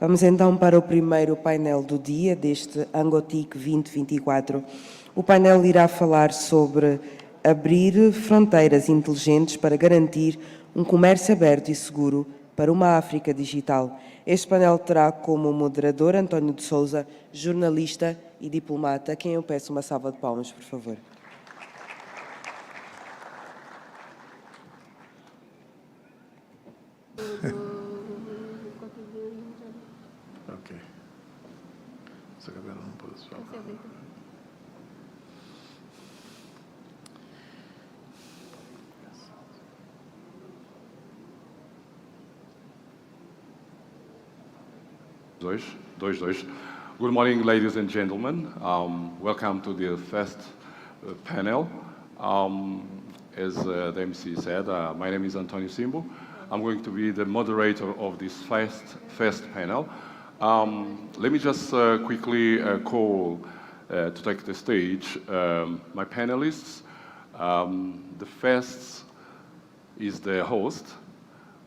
Vamos então para o primeiro painel do dia deste ANGOTIC 2024. O painel irá falar sobre abrir fronteiras inteligentes para garantir um comércio aberto e seguro para uma África digital. Este painel terá como moderador António de Sousa, jornalista e diplomata, a quem eu peço uma salva de palmas, por favor. Ok. Essa cabelo não pode só. Dois. Good morning, ladies and gentlemen. Welcome to the first panel. As the MC said, my name is Antonio Simbo. I'm going to be the moderator of this first panel. Let me just quickly call to take the stage my panelists. The first is the host.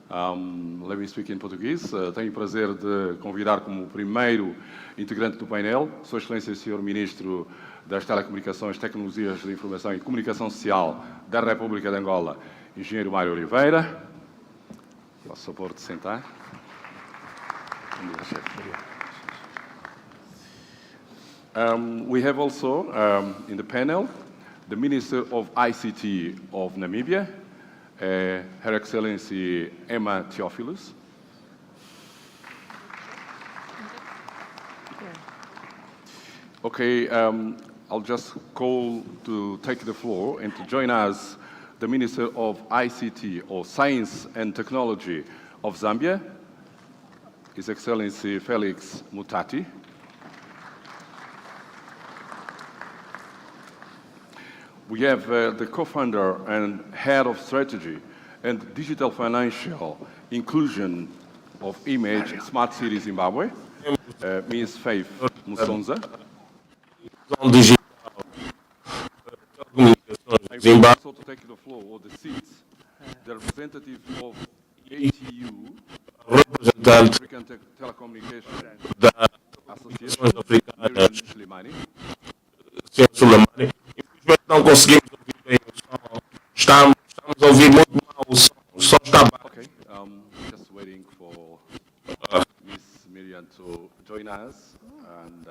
Let me speak in português. Tenho o prazer de convidar como primeiro integrante do painel, Sua Excelência o Sr. Ministro das Telecomunicações, Tecnologias de Informação e Comunicação Social da República de Angola, Engenheiro Mário Oliveira. Posso suporte sentar? We have also in the panel the Minister of ICT of Namibia, Her Excellency Emma Theophilus. Okay, I'll just call to take the floor and to join us the Minister of ICT, or Science and Technology of Zambia, His Excellency Felix Mutati. We have the co-founder and head of strategy and digital financial inclusion of Image Smart City Zimbabwe, Ms. Faith Musonza. I would also to take the floor or the seats, the representative of ATU, African Telecommunications Association, Miriam Slimani. Infelizmente não conseguimos ouvir bem o som. Estamos a ouvir muito mal o som. O som está baixo. Okay, just waiting for Miss Miriam to join us, and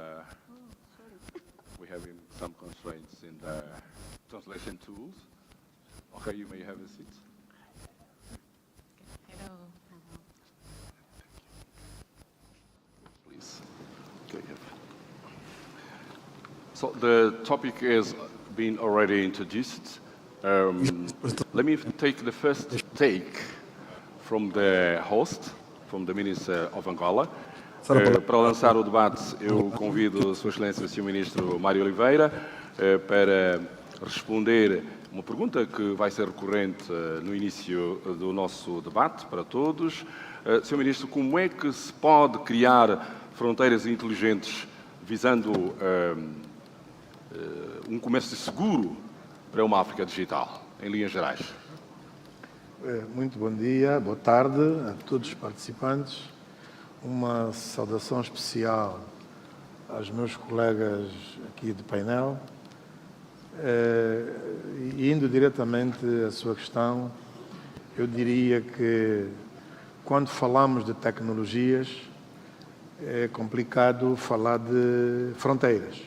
we're having some constraints in the translation tools. Okay, you may have a seat. Hello. Please. Okay. So the topic has been already introduced. Let me take the first take from the host, from the Minister of Angola. Para lançar o debate, eu convido Sua Excelência o Sr. Ministro Mário Oliveira para responder uma pergunta que vai ser recorrente no início do nosso debate para todos. Sr. Ministro, como é que se pode criar fronteiras inteligentes visando um comércio seguro para uma África digital, em linhas gerais? Muito bom dia, boa tarde a todos os participantes. Uma saudação especial aos meus colegas aqui de painel. Indo diretamente à sua questão, eu diria que quando falamos de tecnologias é complicado falar de fronteiras,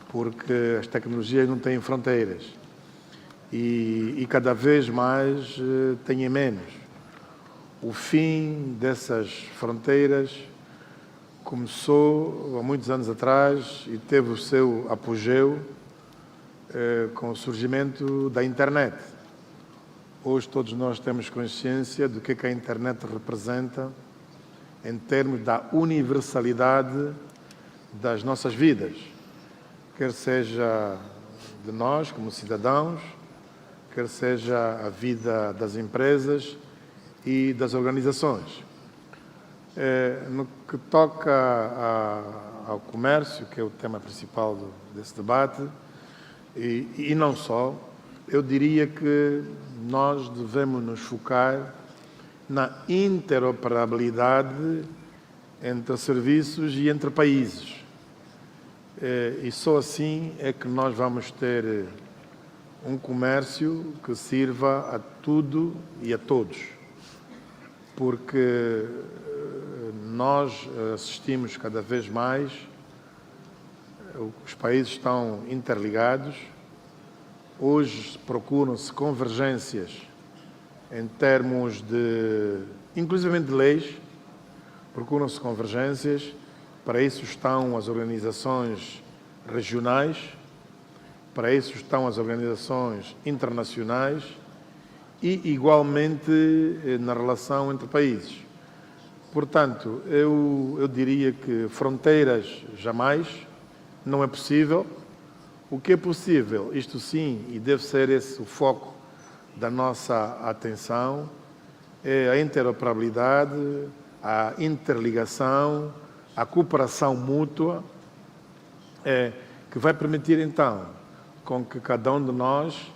porque as tecnologias não têm fronteiras e cada vez mais têm menos. O fim dessas fronteiras começou há muitos anos atrás e teve o seu apogeu com o surgimento da internet. Hoje todos nós temos consciência do que a internet representa em termos da universalidade das nossas vidas, quer seja de nós como cidadãos, quer seja a vida das empresas e das organizações. No que toca ao comércio, que é o tema principal desse debate, e não só, eu diria que nós devemos nos focar na interoperabilidade entre serviços e entre países. E só assim é que nós vamos ter um comércio que sirva a tudo e a todos. Porque nós assistimos cada vez mais, os países estão interligados, hoje procuram-se convergências em termos de, inclusive de leis, procuram-se convergências, para isso estão as organizações regionais, para isso estão as organizações internacionais e, igualmente, na relação entre países. Portanto, eu diria que fronteiras jamais, não é possível. O que é possível, isto sim, e deve ser esse o foco da nossa atenção, é a interoperabilidade, a interligação, a cooperação mútua, que vai permitir então com que cada um de nós,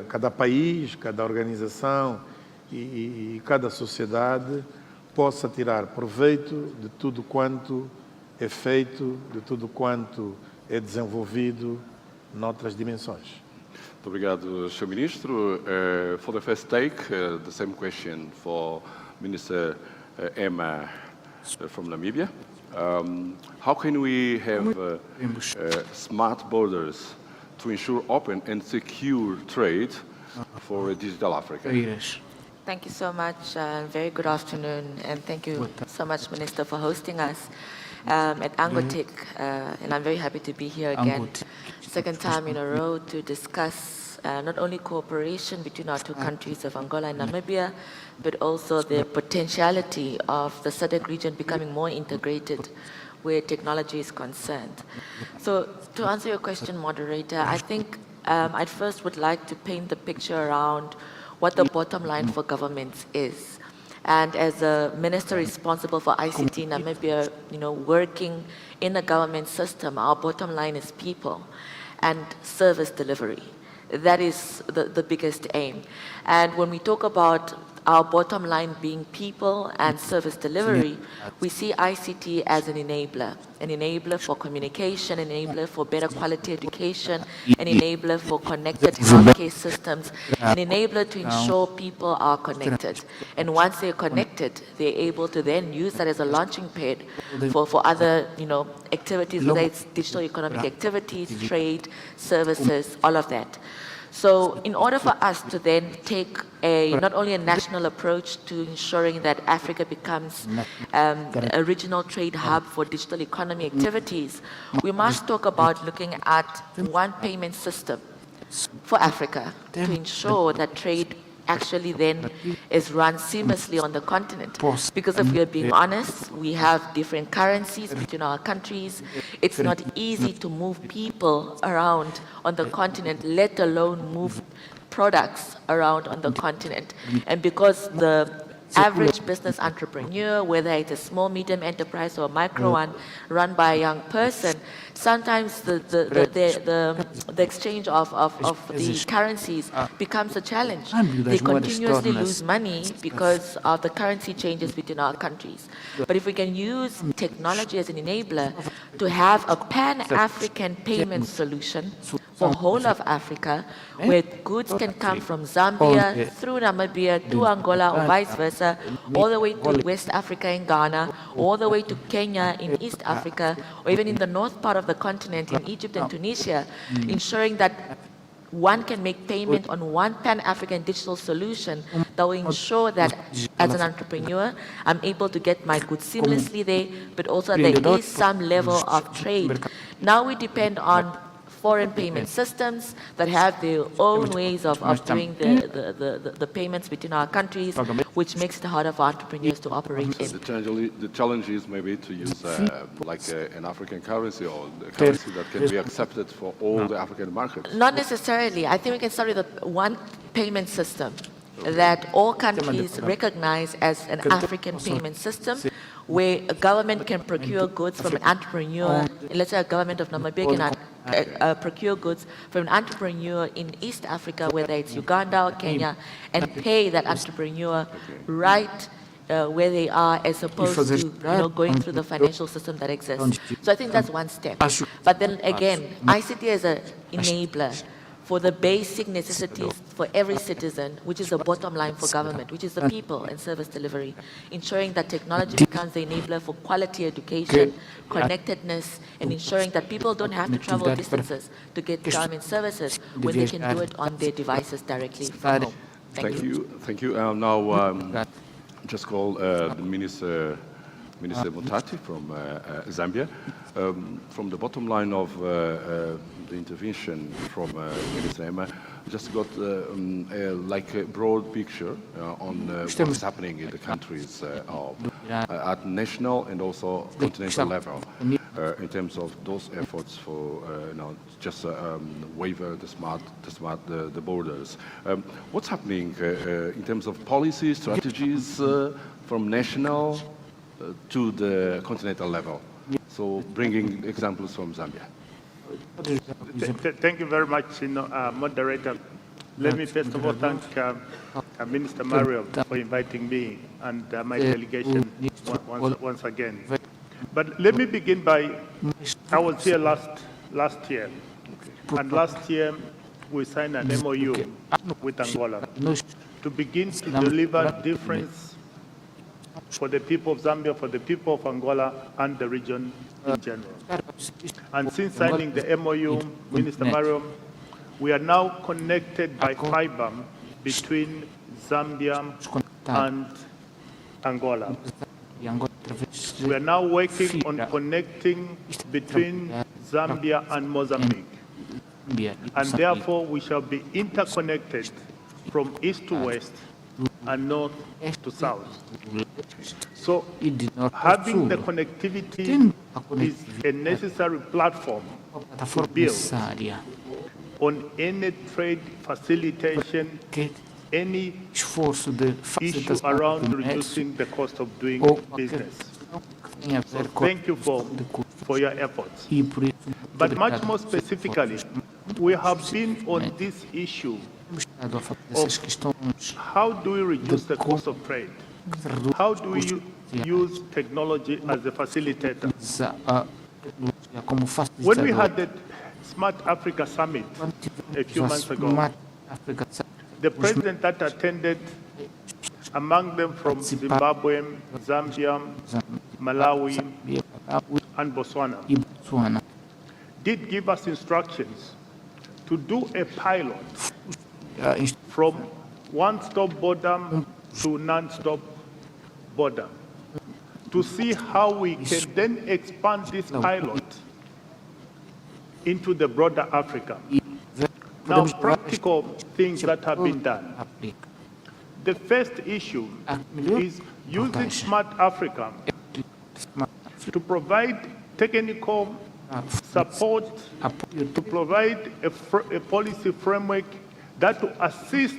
cada país, cada organização e cada sociedade possa tirar proveito de tudo quanto é feito, de tudo quanto é desenvolvido noutras dimensões. Muito obrigado, Sr. Ministro. For the first take, the same question for Minister Emma from Namibia. How can we have smart borders to ensure open and secure trade for a digital Africa? Thank you so much. Very good afternoon, and thank you so much, Minister, for hosting us at ANGOTIC. And I'm very happy to be here again, second time in a row, to discuss not only cooperation between our two countries of Angola and Namibia, but also the potentiality of the SADC region becoming more integrated where technology is concerned. So to answer your question, moderator, I think I first would like to paint the picture around what the bottom line for governments is. And as a minister responsible for ICT in Namibia, working in the government system, our bottom line is people and service delivery. That is the biggest aim. And when we talk about our bottom line being people and service delivery, we see ICT as an enabler for communication, an enabler for better quality education, an enabler for connected healthcare systems, an enabler to ensure people are connected. And once they're connected, they're able to then use that as a launching pad for other, activities, whether it's digital economic activities, trade, services, all of that. So in order for us to then take not only a national approach to ensuring that Africa becomes a regional trade hub for digital economy activities, we must talk about looking at one payment system for Africa to ensure that trade actually then is run seamlessly on the continent. Because if we are being honest, we have different currencies between our countries. It's not easy to move people around on the continent, let alone move products around on the continent. And because the average business entrepreneur, whether it's a small, medium enterprise or a micro one run by a young person, sometimes the exchange of the currencies becomes a challenge. They continuously lose money because of the currency changes between our countries. But if we can use technology as an enabler to have a pan-African payment solution for whole of Africa, where goods can come from Zambia through Namibia to Angola or vice versa, all the way to West Africa in Ghana, all the way to Kenya in East Africa, or even in the north part of the continent in Egypt and Tunisia, ensuring that one can make payment on one pan-African digital solution that will ensure that as an entrepreneur, I'm able to get my goods seamlessly there, but also there is some level of trade. Now we depend on foreign payment systems that have their own ways of doing the payments between our countries, which makes it harder for entrepreneurs to operate in. The challenge is maybe to use an African currency or a currency that can be accepted for all the African markets. Not necessarily. I think we can start with one payment system that all countries recognize as an African payment system, where a government can procure goods from an entrepreneur. Let's say a government of Namibia can procure goods from an entrepreneur in East Africa, whether it's Uganda or Kenya, and pay that entrepreneur right where they are as opposed to going through the financial system that exists. So I think that's one step. But then again, ICT is an enabler for the basic necessities for every citizen, which is the bottom line for government, which is the people and service delivery, ensuring that technology becomes the enabler for quality education, connectedness, and ensuring that people don't have to travel distances to get government services when they can do it on their devices directly from home. Thank you. Thank you. Now, just call the Minister Mutati from Zambia. From the bottom line of the intervention from Minister Emma, just got like a broad picture on what is happening in the countries at national and also continental level in terms of those efforts for just waiver the borders. What's happening in terms of policy strategies from national to the continental level? So bringing examples from Zambia. Thank you very much, moderator. Let me first of all thank Minister Mario for inviting me and my delegation once again. But let me begin by, I was here last year, and last year we signed an MOU with Angola to begin to deliver difference for the people of Zambia, for the people of Angola, and the region in general. And since signing the MOU, Minister Mario, we are now connected by fiber between Zambia and Angola. We are now working on connecting between Zambia and Mozambique. And therefore, we shall be interconnected from east to west and north to south. So having the connectivity is a necessary platform to build on any trade facilitation, any issue around reducing the cost of doing business. So thank you for your efforts. But much more specifically, we have been on this issue of how do we reduce the cost of trade? How do we use technology as a facilitator? When we had the Smart Africa Summit a few months ago, the president that attended, among them from Zimbabwe, Zambia, Malawi, and Botswana, did give us instructions to do a pilot from one-stop border to non-stop border to see how we can then expand this pilot into the broader Africa. Now, practical things that have been done. The first issue is using Smart Africa to provide technical support, to provide a policy framework that will assist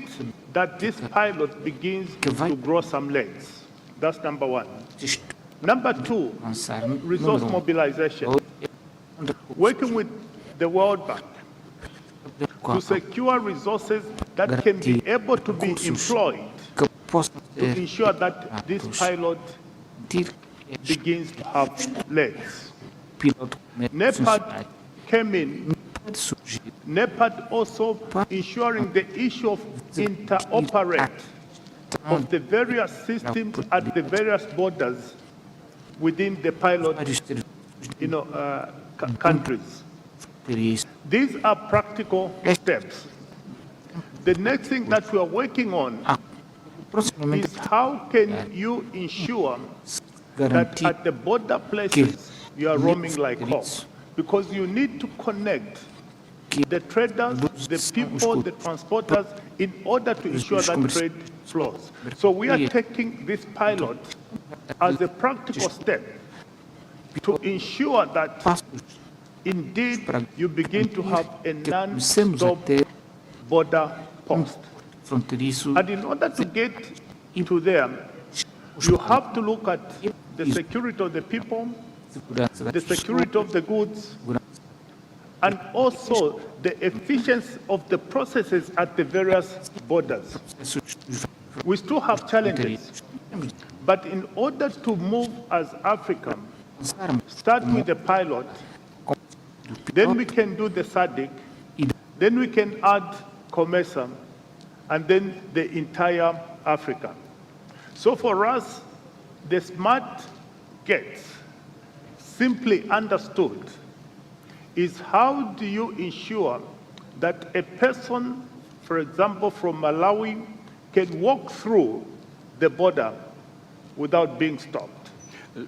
that this pilot begins to grow some legs. That's number one. Number two, resource mobilization. Working with the World Bank to secure resources that can be able to be employed to ensure that this pilot begins to have legs. NEPAD came in, NEPAD also ensuring the issue of interoperate of the various systems at the various borders within the pilot countries. These are practical steps. The next thing that we are working on is how can you ensure that at the border places you are roaming like hawk, because you need to connect the traders, the people, the transporters, in order to ensure that trade flows. So we are taking this pilot as a practical step to ensure that indeed you begin to have a non-stop border post. And in order to get to there, you have to look at the security of the people, the security of the goods, and also the efficiency of the processes at the various borders. We still have challenges. But in order to move as Africa, start with the pilot, then we can do the SADC, then we can add COMESA, and then the entire Africa. So for us, the smart gates, simply understood, is how do you ensure that a person, for example, from Malawi, can walk through the border without being stopped?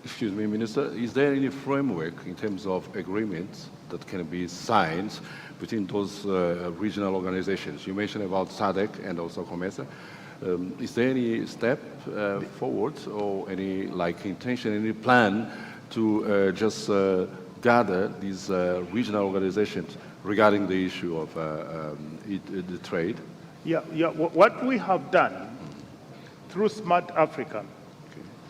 Excuse me, Minister, is there any framework in terms of agreements that can be signed between those regional organizations? You mentioned about SADC and also COMESA. Is there any step forward or any intention, any plan to just gather these regional organizations regarding the issue of the trade? Yeah. What we have done through Smart Africa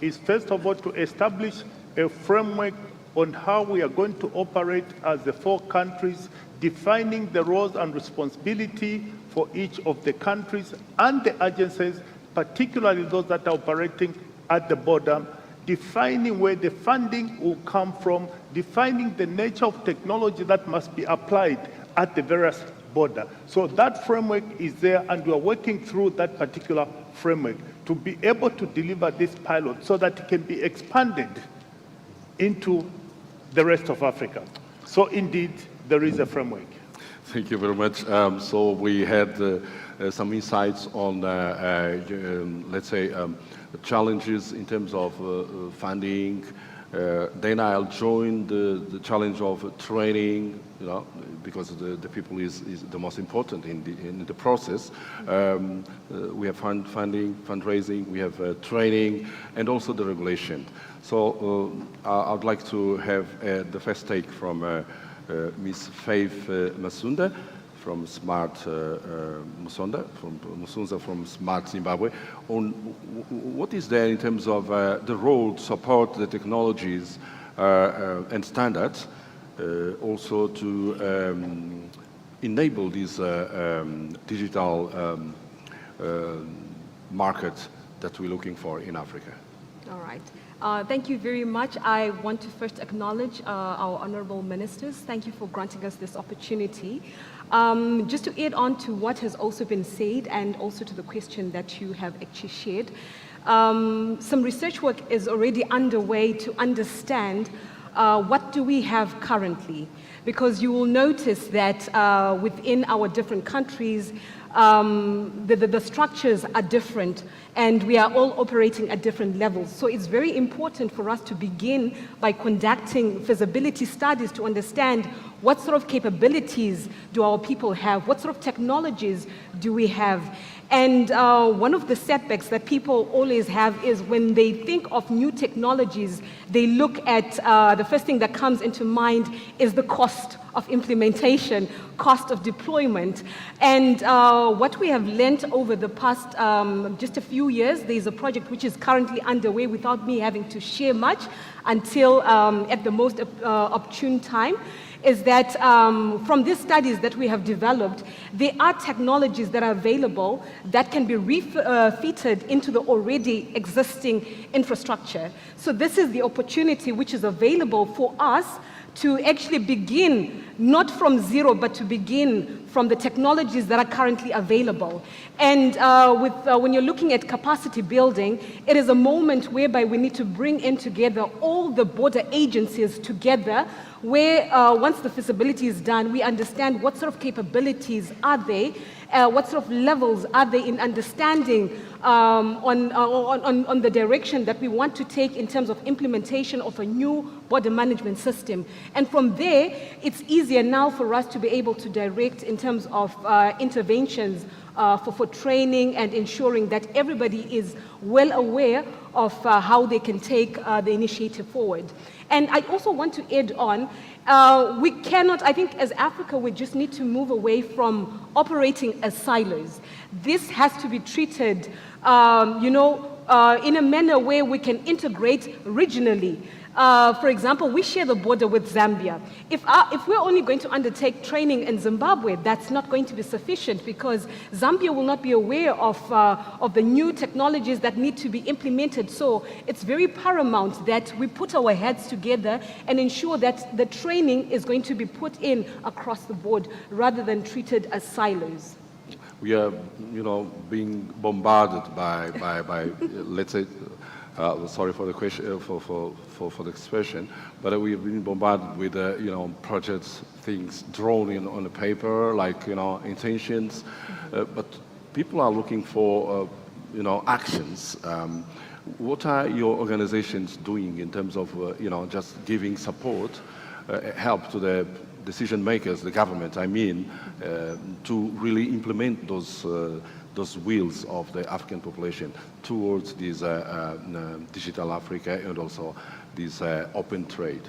is first of all to establish a framework on how we are going to operate as the 4 countries, defining the roles and responsibility for each of the countries and the agencies, particularly those that are operating at the border, defining where the funding will come from, defining the nature of technology that must be applied at the various border. So that framework is there, and we are working through that particular framework to be able to deliver this pilot so that it can be expanded into the rest of Africa. So indeed, there is a framework. Thank you very much. So we had some insights on, let's say, challenges in terms of funding. Then I'll join the challenge of training, because the people is the most important in the process. We have funding, fundraising, we have training, and also the regulation. So I'd like to have the first take from Ms. Faith Masunda from Smart Musonza from Smart Zimbabwe, on what is there in terms of the role to support the technologies and standards, also to enable this digital market that we're looking for in Africa. All right. Thank you very much. I want to first acknowledge our honorable ministers. Thank you for granting us this opportunity. Just to add on to what has also been said and also to the question that you have actually shared, some research work is already underway to understand what do we have currently, because you will notice that within our different countries, the structures are different and we are all operating at different levels. So it's very important for us to begin by conducting feasibility studies to understand what sort of capabilities do our people have, what sort of technologies do we have. And one of the setbacks that people always have is when they think of new technologies, they look at the first thing that comes into mind is the cost of implementation, cost of deployment. And what we have learned over the past just a few years, there's a project which is currently underway without me having to share much until at the most opportune time, is that from these studies that we have developed, there are technologies that are available that can be refitted into the already existing infrastructure. So this is the opportunity which is available for us to actually begin not from zero, but to begin from the technologies that are currently available. And when you're looking at capacity building, it is a moment whereby we need to bring in together all the border agencies together, where once the feasibility is done, we understand what sort of capabilities are they, what sort of levels are they in understanding on the direction that we want to take in terms of implementation of a new border management system. And from there, it's easier now for us to be able to direct in terms of interventions for training and ensuring that everybody is well aware of how they can take the initiative forward. And I also want to add on, we cannot, I think as Africa, we just need to move away from operating as silos. This has to be treated, in a manner where we can integrate regionally. For example, we share the border with Zambia. If we're only going to undertake training in Zimbabwe, that's not going to be sufficient because Zambia will not be aware of the new technologies that need to be implemented. So it's very paramount that we put our heads together and ensure that the training is going to be put in across the board rather than treated as silos. We are, being bombarded by let's say, sorry for the question, for the expression, but we have been bombarded with, projects, things drawn in on the paper, like, intentions, but people are looking for, actions. What are your organizations doing in terms of, just giving support, help to the decision makers, the government, to really implement those wills of the African population towards this digital Africa and also this open trade?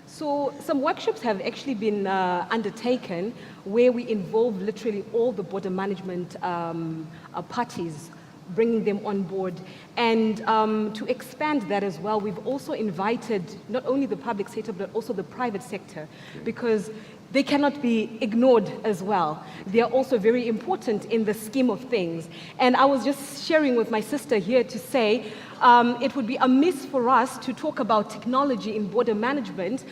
So some workshops have actually been undertaken where we involve literally all the border management parties, bringing them on board. And to expand that as well, we've also invited not only the public sector, but also the private sector, because they cannot be ignored as well. They are also very important in the scheme of things. And I was just sharing with my sister here to say, it would be amiss for us to talk about technology in border management,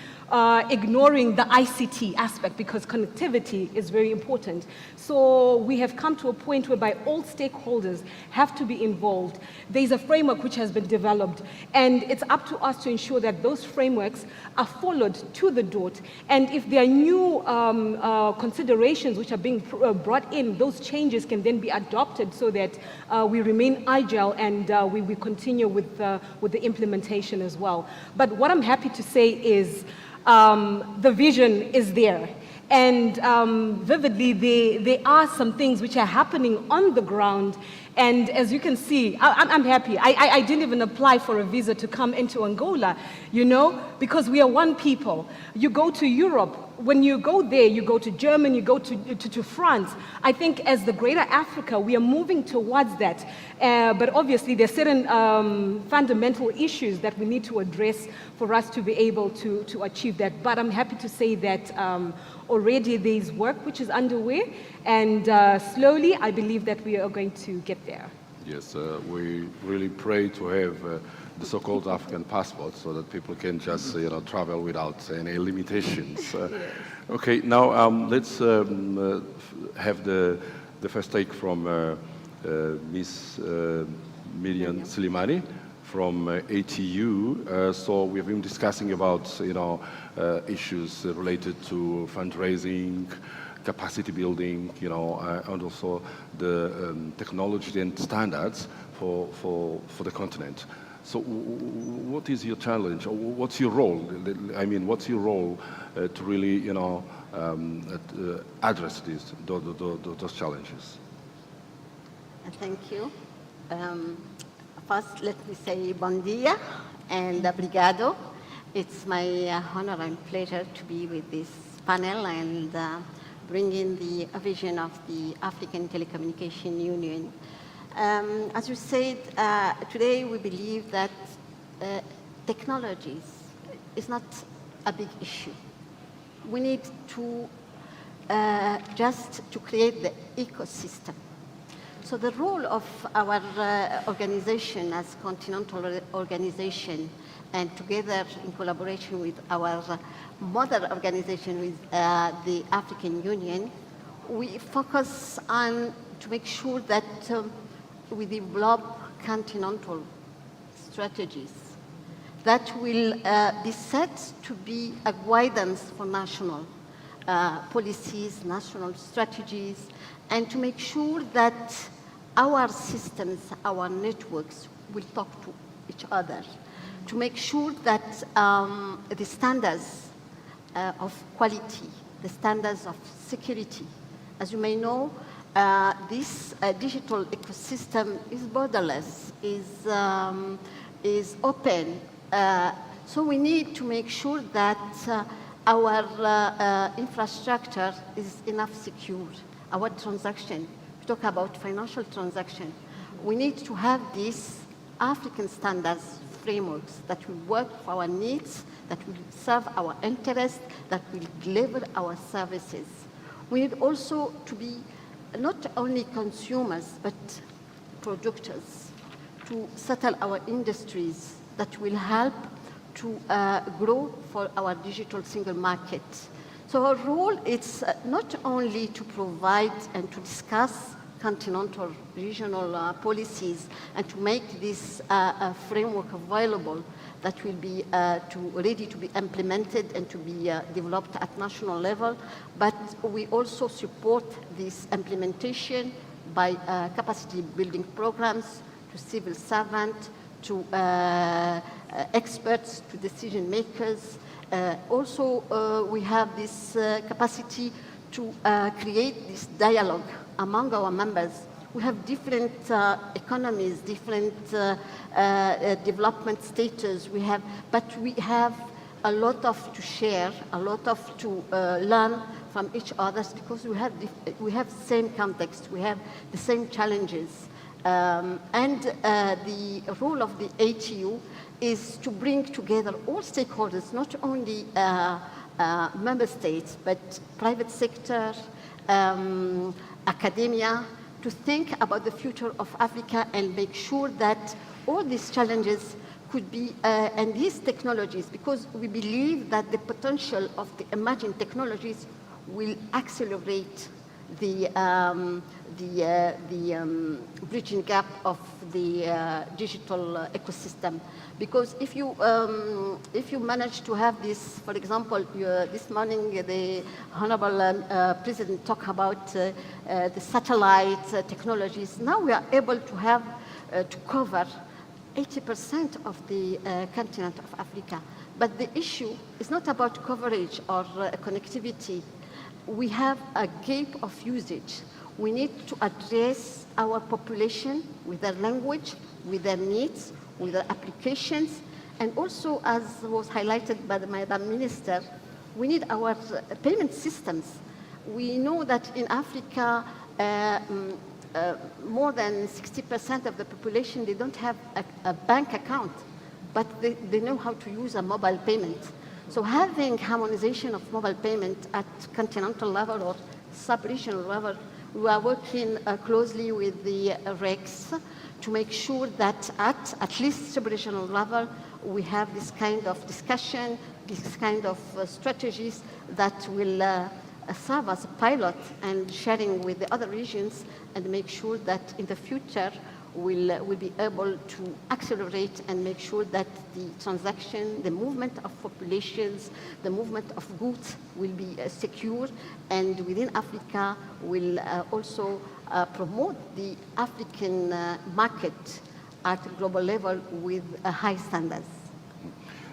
ignoring the ICT aspect, because connectivity is very important. So we have come to a point whereby all stakeholders have to be involved. There's a framework which has been developed, and it's up to us to ensure that those frameworks are followed to the dot. And if there are new considerations which are being brought in, those changes can then be adopted so that we remain agile and we continue with the implementation as well. But what I'm happy to say is the vision is there. And vividly, there are some things which are happening on the ground. And as you can see, I'm happy. I didn't even apply for a visa to come into Angola, because we are one people. You go to Europe. When you go there, you go to Germany, you go to France. I think as the greater Africa, we are moving towards that. But obviously, there are certain fundamental issues that we need to address for us to be able to achieve that. But I'm happy to say that already there's work which is underway, and slowly I believe that we are going to get there. Yes, we really pray to have the so-called African passport so that people can just travel without any limitations. Yes. Okay, now let's have the first take from Ms. Miriam Slimani from ATU. So we've been discussing about issues related to fundraising, capacity building, and also the technology and standards for the continent. So what is your challenge? Or what's your role? What's your role to really, address those challenges? Thank you. First, let me say bon dia and obrigado. It's my honor and pleasure to be with this panel and bring in the vision of the African Telecommunication Union. As you said, today we believe that technologies is not a big issue. We need to just to create the ecosystem. So the role of our organization as continental organization, and together in collaboration with our mother organization with the African Union, we focus on to make sure that we develop continental strategies that will be set to be a guidance for national policies, national strategies, and to make sure that our systems, our networks will talk to each other, to make sure that the standards of quality, the standards of security, as you may know, this digital ecosystem is borderless, is open. So we need to make sure that our infrastructure is enough secure. Our transaction, we talk about financial transaction. We need to have these African standards frameworks that will work for our needs, that will serve our interests, that will deliver our services. We need also to be not only consumers, but producers, to settle our industries that will help to grow for our digital single market. So our role is not only to provide and to discuss continental regional policies and to make this framework available that will be ready to be implemented and to be developed at national level, but we also support this implementation by capacity building programs to civil servants, to experts, to decision makers. Also, we have this capacity to create this dialogue among our members. We have different economies, different development status. But we have a lot of to share, a lot of to learn from each other because we have the same context, we have the same challenges. And the role of the ATU is to bring together all stakeholders, not only member states, but private sector, academia, to think about the future of Africa and make sure that all these challenges could be, and these technologies, because we believe that the potential of the emerging technologies will accelerate the bridging gap of the digital ecosystem. Because if you manage to have this, for example, this morning the Honorable President talked about the satellite technologies. Now we are able to have to cover 80% of the continent of Africa. But the issue is not about coverage or connectivity. We have a gap of usage. We need to address our population with their language, with their needs, with their applications, and also, as was highlighted by the Madam Minister, we need our payment systems. We know that in Africa, more than 60% of the population, they don't have a bank account, but they know how to use a mobile payment. So having harmonization of mobile payment at continental level or sub-regional level, we are working closely with the REX to make sure that at least sub-regional level, we have this kind of discussion, this kind of strategies that will serve as a pilot and sharing with the other regions and make sure that in the future we'll be able to accelerate and make sure that the transaction, the movement of populations, the movement of goods will be secure, and within Africa will also promote the African market at global level with high standards.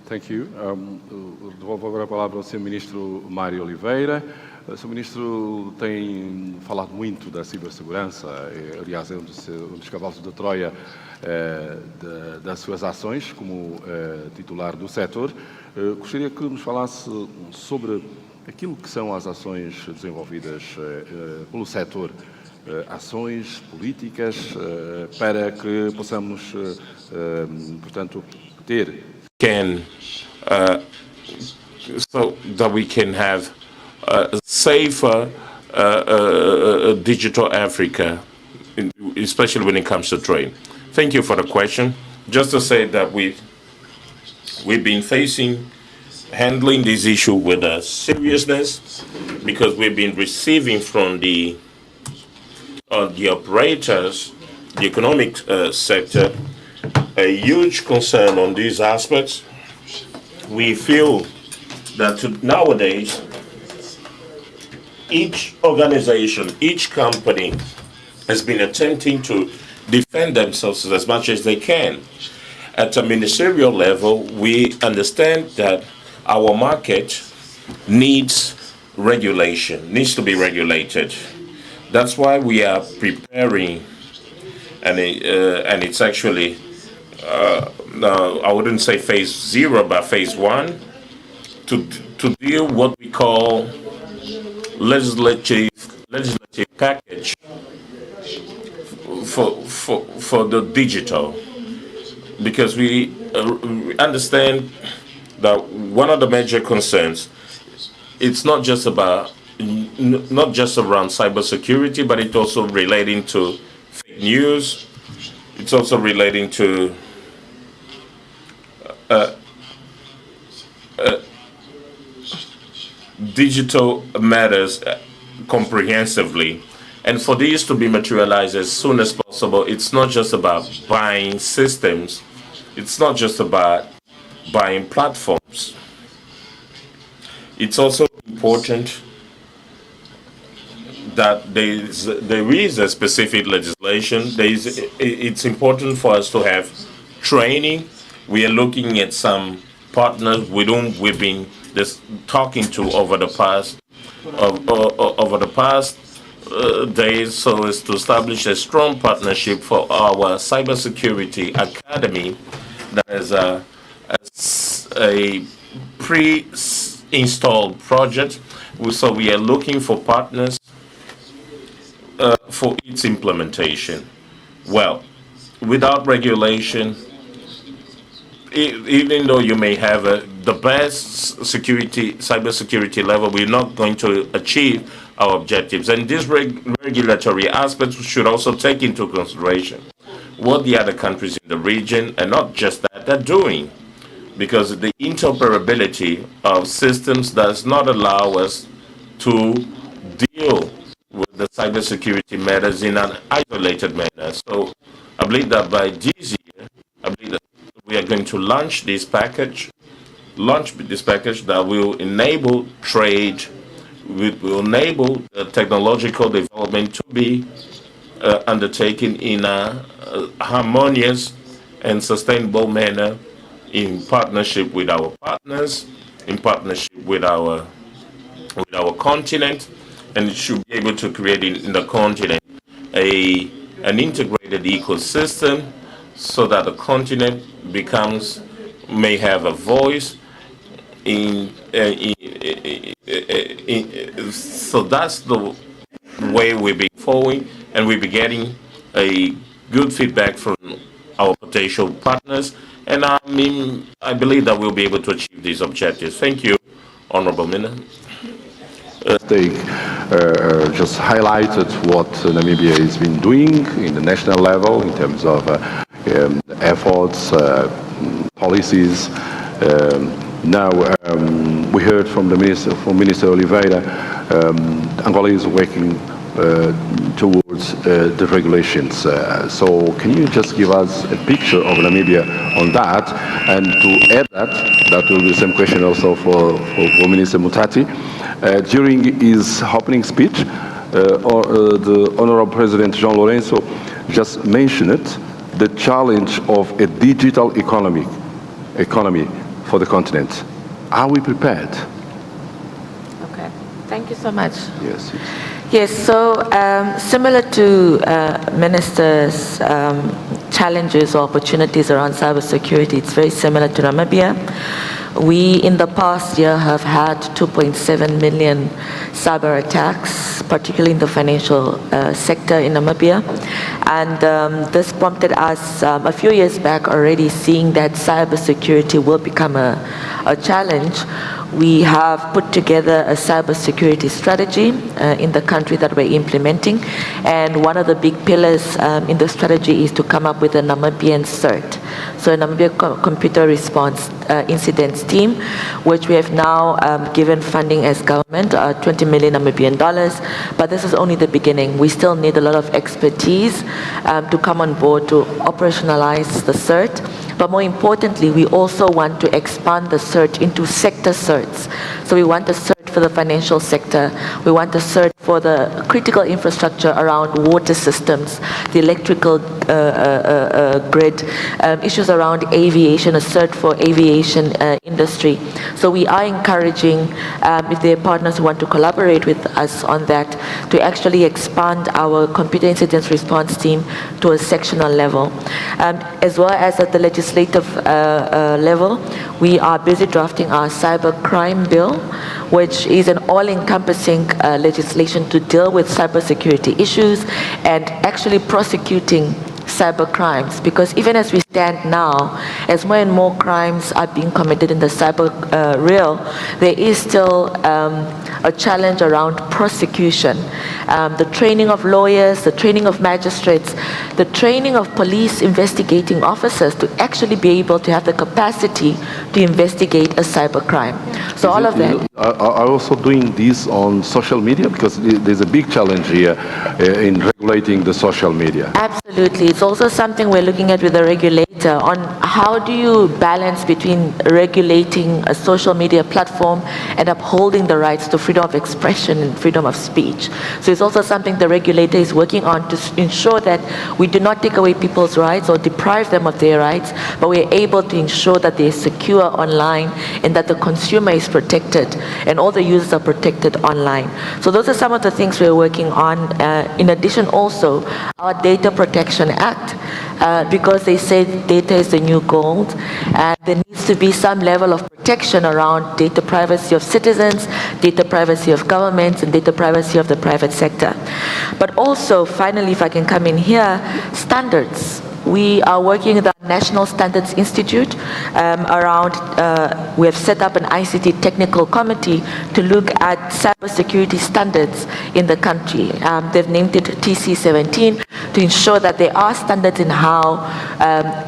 Thank you. Devolvo agora a palavra ao Sr. Ministro Mário Oliveira. O Sr. Ministro tem falado muito da cibersegurança, aliás, é um dos cavalos da Troia das suas ações como titular do setor. Gostaria que nos falasse sobre aquilo que são as ações desenvolvidas pelo setor, ações políticas para que possamos, portanto, ter so that we can have a safer digital Africa, especially when it comes to trade. Thank you for the question. Just to say that we've been handling this issue with a seriousness, because we've been receiving from the operators, the economic sector, a huge concern on these aspects. We feel that nowadays, each organization, each company has been attempting to defend themselves as much as they can. At a ministerial level, we understand that our market needs regulation, needs to be regulated. That's why we are preparing, and it's actually, I wouldn't say phase 0, but phase 1, to deal what we call legislative package for the digital, because we understand that one of the major concerns, it's not just about, not just around cybersecurity, but it's also relating to fake news. It's also relating to digital matters comprehensively. And for these to be materialized as soon as possible, it's not just about buying systems. It's not just about buying platforms. It's also important that there is a specific legislation. It's important for us to have training. We are looking at some partners with whom we've been talking to over the past days, so as to establish a strong partnership for our cybersecurity academy that is a pre-installed project. So we are looking for partners for its implementation. Well, without regulation, even though you may have the best cybersecurity level, we're not going to achieve our objectives. And these regulatory aspects should also take into consideration what the other countries in the region, and not just that, are doing. Because the interoperability of systems does not allow us to deal with the cybersecurity matters in an isolated manner. So I believe that by this year, we are going to launch this package that will enable trade, will enable technological development to be undertaken in a harmonious and sustainable manner, in partnership with our partners, in partnership with our continent, and it should be able to create in the continent an integrated ecosystem, so that the continent may have a voice so that's the way we've been following, and we'll be getting a good feedback from our potential partners, and I believe that we'll be able to achieve these objectives. Thank you, Honorable Minister. They just highlighted what Namibia has been doing in the national level in terms of efforts, policies. Now we heard from Minister Oliveira, Angola is working towards the regulations. So can you just give us a picture of Namibia on that? And to add that will be the same question also for Minister Mutati. During his opening speech, the Honorable President João Lourenço just mentioned the challenge of a digital economy for the continent. Are we prepared? Okay, thank you so much. Yes. Yes, so similar to Minister's challenges or opportunities around cybersecurity, it's very similar to Namibia. We, in the past year, have had 2.7 million cyber attacks, particularly in the financial sector in Namibia. And this prompted us a few years back already seeing that cybersecurity will become a challenge. We have put together a cybersecurity strategy in the country that we're implementing. And one of the big pillars in the strategy is to come up with a Namibian CERT. So a Namibia Computer Response Incidents Team, which we have now given funding as government, 20 million Namibian dollars. But this is only the beginning. We still need a lot of expertise to come on board to operationalize the CERT. But more importantly, we also want to expand the CERT into sector CERTs. So we want a CERT for the financial sector. We want a CERT for the critical infrastructure around water systems, the electrical grid, issues around aviation, a CERT for aviation industry. So we are encouraging, if there are partners who want to collaborate with us on that, to actually expand our computer incident response team to a sectional level. As well as at the legislative level, we are busy drafting our cyber crime bill, which is an all-encompassing legislation to deal with cybersecurity issues and actually prosecuting cyber crimes, because even as we stand now, as more and more crimes are being committed in the cyber realm, there is still a challenge around prosecution. The training of lawyers, the training of magistrates, the training of police investigating officers to actually be able to have the capacity to investigate a cyber crime. So all of that. Are also doing this on social media? Because there's a big challenge here in regulating the social media. Absolutely. It's also something we're looking at with the regulator on how do you balance between regulating a social media platform and upholding the rights to freedom of expression and freedom of speech. So it's also something the regulator is working on to ensure that we do not take away people's rights or deprive them of their rights, but we're able to ensure that they're secure online and that the consumer is protected and all the users are protected online. So those are some of the things we're working on. In addition, also our Data Protection Act, because they say data is the new gold, and there needs to be some level of protection around data privacy of citizens, data privacy of governments, and data privacy of the private sector. But also, finally, if I can come in here, standards. We are working with the National Standards Institute around, we have set up an ICT technical committee to look at cybersecurity standards in the country. They've named it TC17 to ensure that there are standards in how,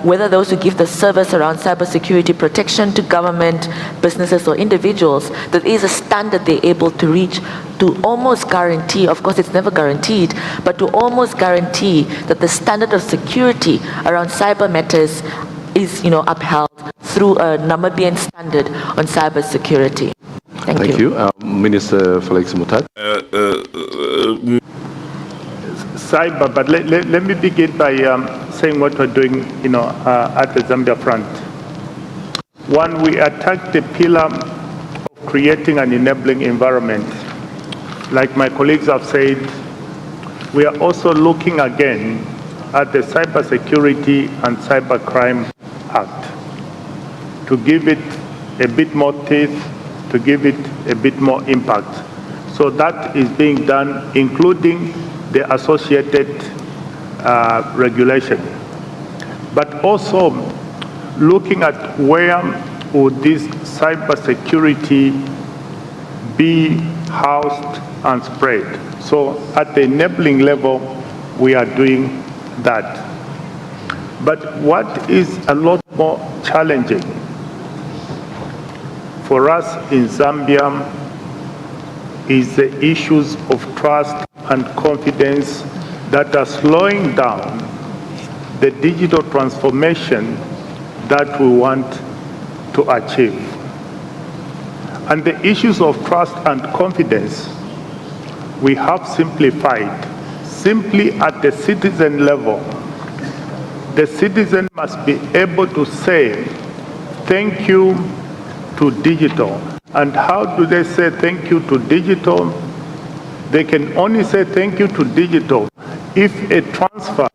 whether those who give the service around cybersecurity protection to government, businesses or individuals, that there is a standard they're able to reach to almost guarantee, of course it's never guaranteed, but to almost guarantee that the standard of security around cyber matters is, upheld through a Namibian standard on cyber security. Thank you. Minister Felix Mutat. Cyber, but let me begin by saying what we're doing, at the Zambia front. One, we attacked the pillar of creating an enabling environment. Like my colleagues have said, we are also looking again at the Cybersecurity and Cybercrime Act to give it a bit more teeth, to give it a bit more impact. So that is being done, including the associated regulation. But also looking at where would this cybersecurity be housed and spread. So at the enabling level, we are doing that. But what is a lot more challenging for us in Zambia is the issues of trust and confidence that are slowing down the digital transformation that we want to achieve. And the issues of trust and confidence we have simplified simply at the citizen level. The citizen must be able to say thank you to digital. And how do they say thank you to digital? They can only say thank you to digital if a transfer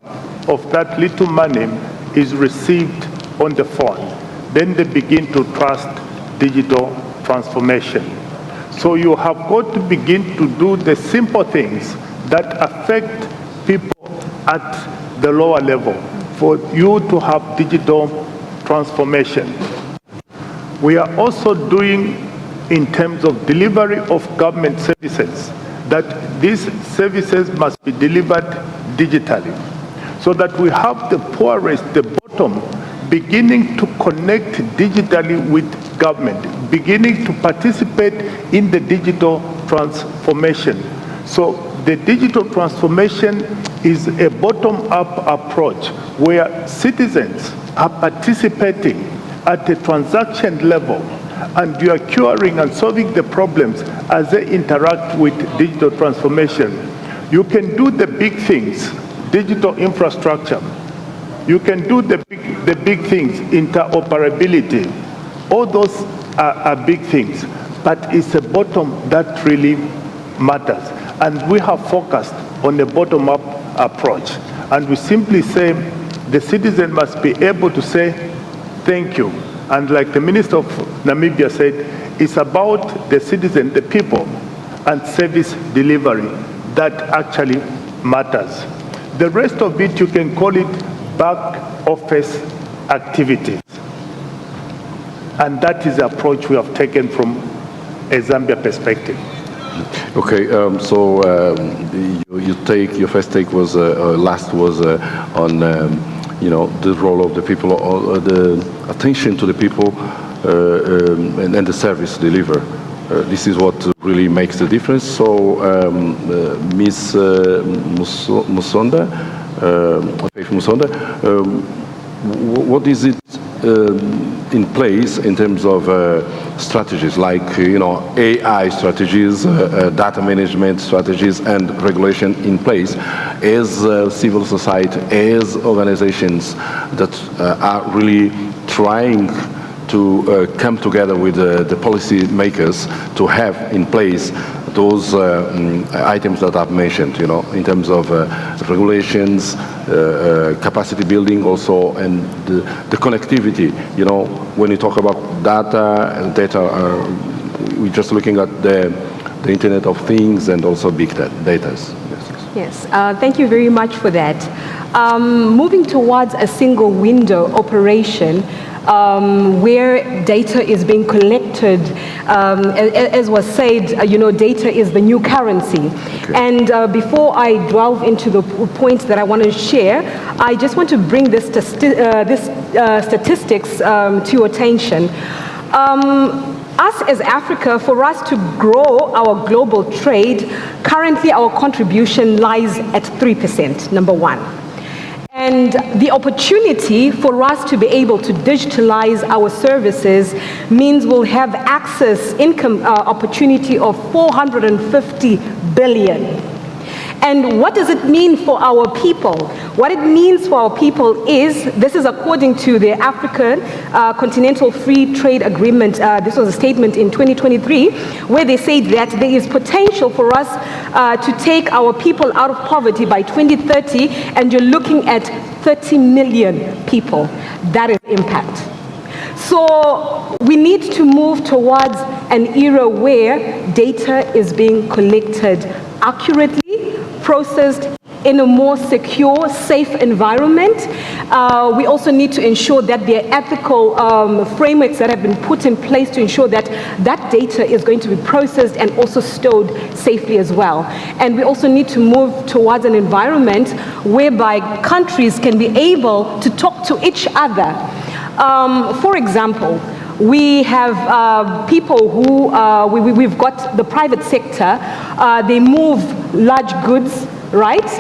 of that little money is received on the phone. Then they begin to trust digital transformation. So you have got to begin to do the simple things that affect people at the lower level for you to have digital transformation. We are also doing, in terms of delivery of government services, that these services must be delivered digitally, so that we have the poorest, the bottom, beginning to connect digitally with government, beginning to participate in the digital transformation. So the digital transformation is a bottom-up approach where citizens are participating at the transaction level, and you are curing and solving the problems as they interact with digital transformation. You can do the big things, digital infrastructure. You can do the big things, interoperability. All those are big things, but it's the bottom that really matters. And we have focused on the bottom-up approach. And we simply say the citizen must be able to say thank you. And like the Minister of Namibia said, it's about the citizen, the people, and service delivery that actually matters. The rest of it, you can call it back office activities. And that is the approach we have taken from a Zambia perspective. Okay, your first take was last was on the role of the people, or the attention to the people, and the service delivered. This is what really makes the difference. So, Ms. Musonda, what is it in place in terms of strategies like AI strategies, data management strategies, and regulation in place as civil society, as organizations that are really trying to come together with the policy makers to have in place those items that I've mentioned, in terms of regulations, capacity building also, and the connectivity. When you talk about data, we're just looking at the Internet of Things and also big data. Yes, thank you very much for that. Moving towards a single window operation, where data is being collected, as was said, data is the new currency. Okay. And before I delve into the points that I want to share, I just want to bring this statistics to your attention. Us as Africa, for us to grow our global trade, currently our contribution lies at 3%, number one. And the opportunity for us to be able to digitalize our services means we'll have income opportunity of 450 billion. And what does it mean for our people? What it means for our people is, this is according to the African Continental Free Trade Agreement. This was a statement in 2023, where they say that there is potential for us to take our people out of poverty by 2030, and you're looking at 30 million people. That is impact. So we need to move towards an era where data is being collected accurately, processed in a more secure, safe environment. We also need to ensure that there are ethical frameworks that have been put in place to ensure that that data is going to be processed and also stored safely as well. And we also need to move towards an environment whereby countries can be able to talk to each other. For example, we have people who, we've got the private sector, they move large goods, right?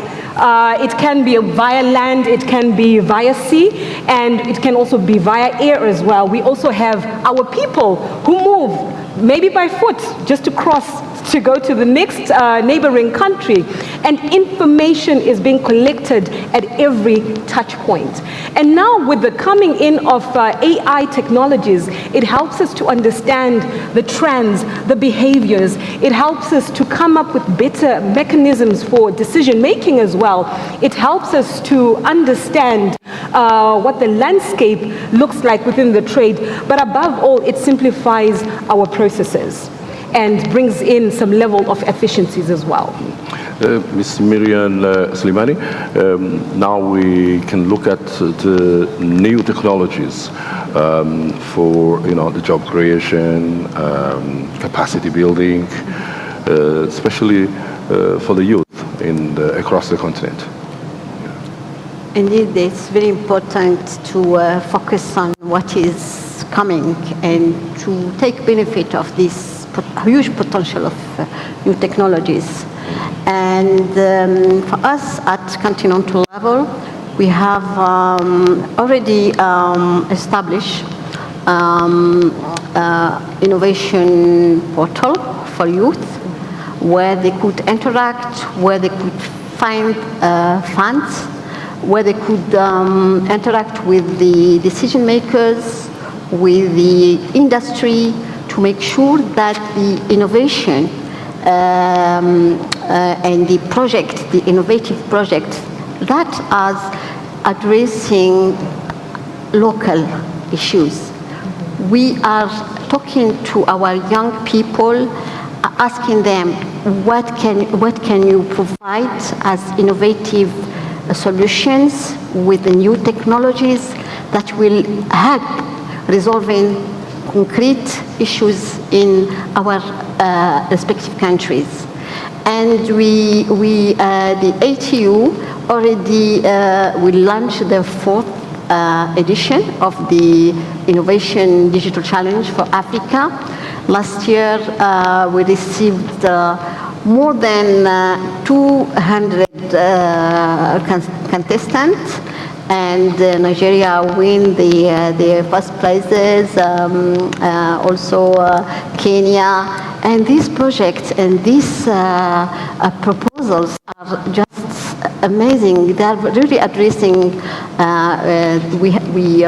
It can be via land, it can be via sea, and it can also be via air as well. We also have our people who move, maybe by foot, just to cross, to go to the next neighboring country. And information is being collected at every touch point. And now with the coming in of AI technologies, it helps us to understand the trends, the behaviors. It helps us to come up with better mechanisms for decision making as well. It helps us to understand what the landscape looks like within the trade. But above all, it simplifies our processes and brings in some level of efficiencies as well. Ms. Miriam Slimani, now we can look at the new technologies for the job creation, capacity building, especially for the youth across the continent. Indeed, it's very important to focus on what is coming and to take benefit of this huge potential of new technologies. And for us at continental level, we have already established innovation portal for youth, where they could interact, where they could find funds, where they could interact with the decision makers, with the industry, to make sure that the innovation and the project, the innovative project that are addressing local issues. We are talking to our young people, asking them, what can you provide as innovative solutions with the new technologies that will help resolving concrete issues in our respective countries. And the ATU already will launch the 4th edition of the Innovation Digital Challenge for Africa. Last year, we received more than 200 contestants, and Nigeria win the first prizes, also Kenya. And these projects and these proposals are just amazing. They are really addressing, we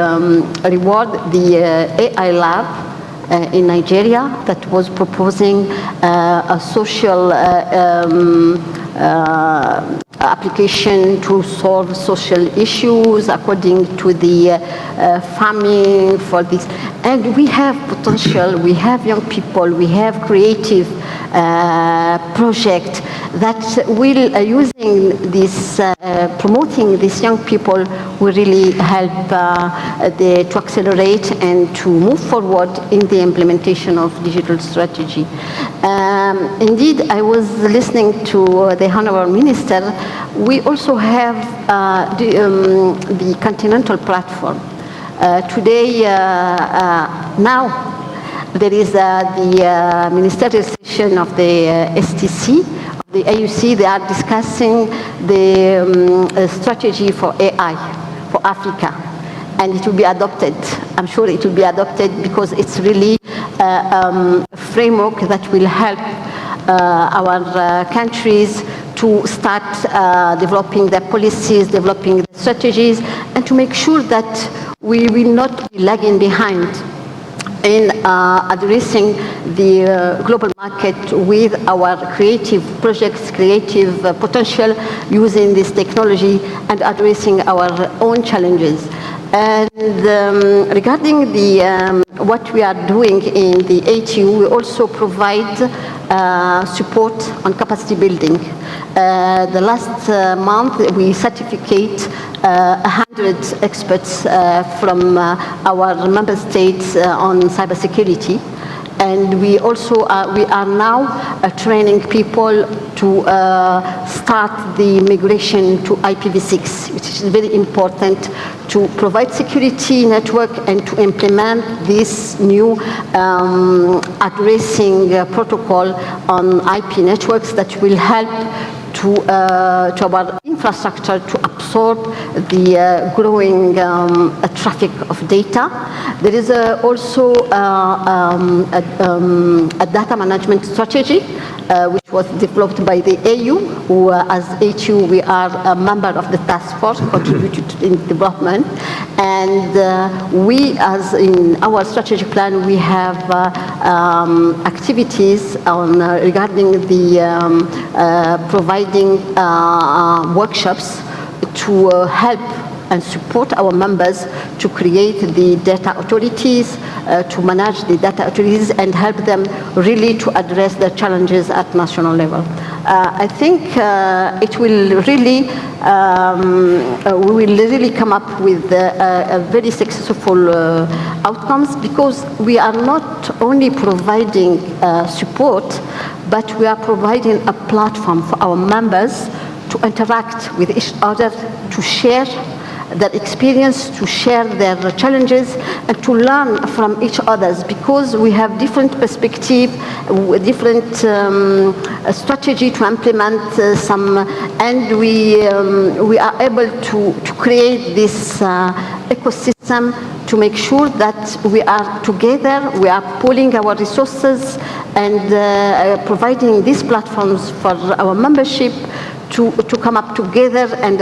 reward the AI lab in Nigeria that was proposing a social application to solve social issues according to the farming for this. And we have potential, we have young people, we have creative project that will, using this, promoting these young people will really help to accelerate and to move forward in the implementation of digital strategy. Indeed, I was listening to the Honorable Minister. We also have the Continental Platform. Today, now, there is the ministerial session of the STC, of the AUC. They are discussing the strategy for AI for Africa, and it will be adopted. I'm sure it will be adopted because it's really a framework that will help our countries to start developing their policies, developing the strategies, and to make sure that we will not be lagging behind in addressing the global market with our creative projects, creative potential using this technology and addressing our own challenges. And regarding the what we are doing in the ATU, we also provide support on capacity building. The last month, we certificate 100 experts from our member states on cybersecurity. And we also we are now training people to start the migration to IPv6, which is very important to provide security network and to implement this new addressing protocol on IP networks that will help to our infrastructure to absorb the growing traffic of data. There is also a data management strategy which was developed by the AU, who as AU we are a member of the task force contributed in development. And we, as in our strategic plan, we have activities on regarding the providing workshops to help and support our members to create the data authorities, to manage the data authorities and help them really to address the challenges at national level. I think it will really, we will really come up with a very successful outcomes, because we are not only providing support, but we are providing a platform for our members to interact with each other, to share their experience, to share their challenges, and to learn from each other, because we have different perspective, different strategy to implement some, and we are able to create this ecosystem to make sure that we are together, we are pooling our resources and providing these platforms for our membership to come up together and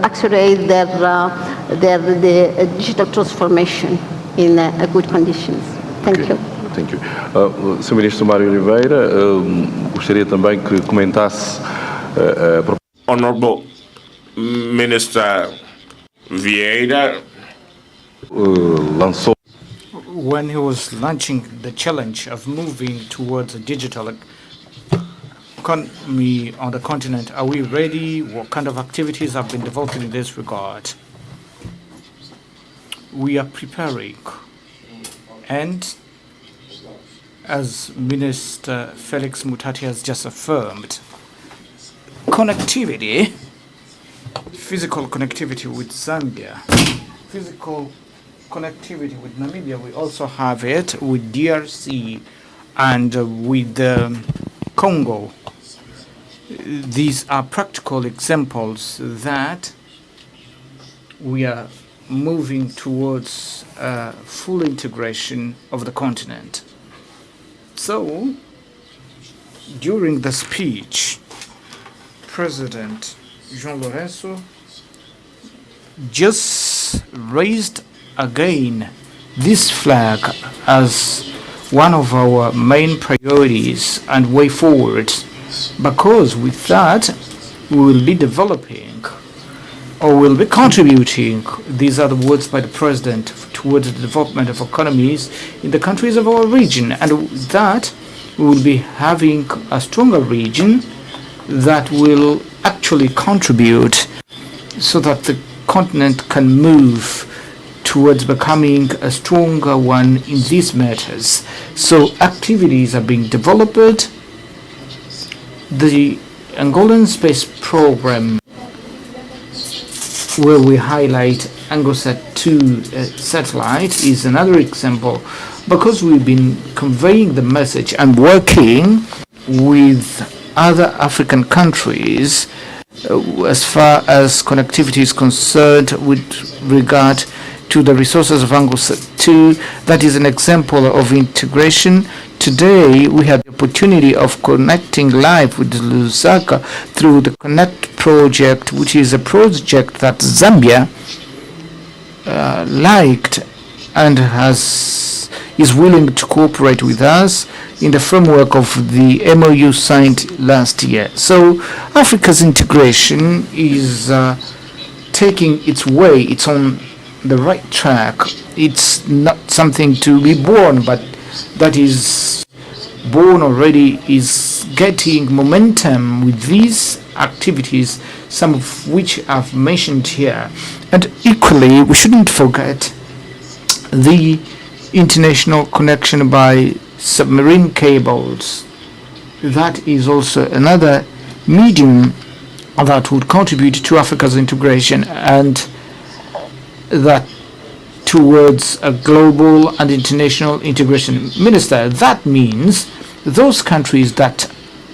accelerate their digital transformation in good conditions. Thank you. Thank you. Sr. Ministro Mário Oliveira, gostaria também que comentasse Honorable Minister Vieira lançou. When he was launching the challenge of moving towards a digital economy on the continent, are we ready? What kind of activities have been developed in this regard? we are preparing, and as Minister Felix Mutati has just affirmed, connectivity, physical connectivity with Zambia, physical connectivity with Namibia, we also have it with DRC and with Congo. These are practical examples that we are moving towards full integration of the continent. So, during the speech, President João Lourenço just raised again this flag as one of our main priorities and way forward, because with that we will be developing or will be contributing, these are the words by the President, towards the development of economies in the countries of our region, and with that we will be having a stronger region that will actually contribute so that the continent can move towards becoming a stronger one in these matters. So activities are being developed. The Angolan space program, where we highlight ANGOSAT 2 satellite, is another example, because we've been conveying the message and working with other African countries as far as connectivity is concerned with regard to the resources of ANGOSAT 2. That is an example of integration. Today we had the opportunity of connecting live with Lusaka through the Connect project, which is a project that Zambia liked and is willing to cooperate with us in the framework of the MOU signed last year. So Africa's integration is taking its way. It's on the right track. It's not something to be born, but that is born already, is getting momentum with these activities, some of which I've mentioned here. And equally, we shouldn't forget the international connection by submarine cables. That is also another medium that would contribute to Africa's integration and that towards a global and international integration. Minister, that means those countries that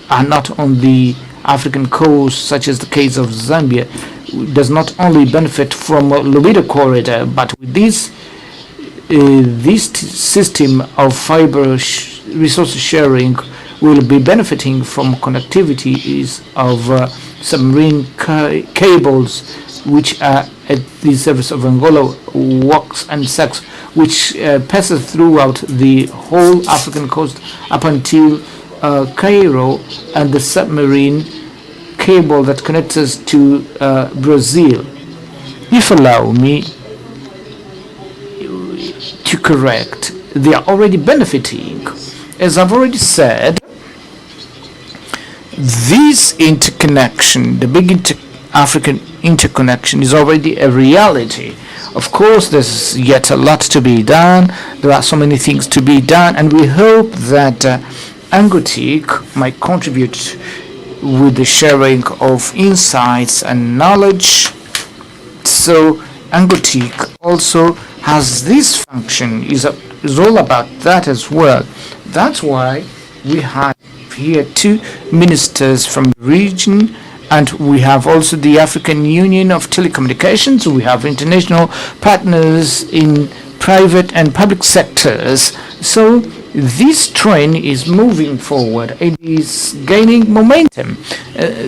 are not on the African coast, such as the case of Zambia, does not only benefit from Lobito corridor, but with this system of fiber resource sharing will be benefiting from connectivities of submarine cables, which are at the service of Angola, WOX and SAX, which passes throughout the whole African coast up until Cairo, and the submarine cable that connects us to Brazil. If allow me to correct, they are already benefiting. As I've already said, this interconnection, the big African interconnection, is already a reality. Of course, there's yet a lot to be done. There are so many things to be done, and we hope that ANGOTIC might contribute with the sharing of insights and knowledge. So ANGOTIC also has this function, is all about that as well. That's why we have here two ministers from the region, and we have also the African Union of Telecommunications. We have international partners in private and public sectors. So this trend is moving forward. It is gaining momentum.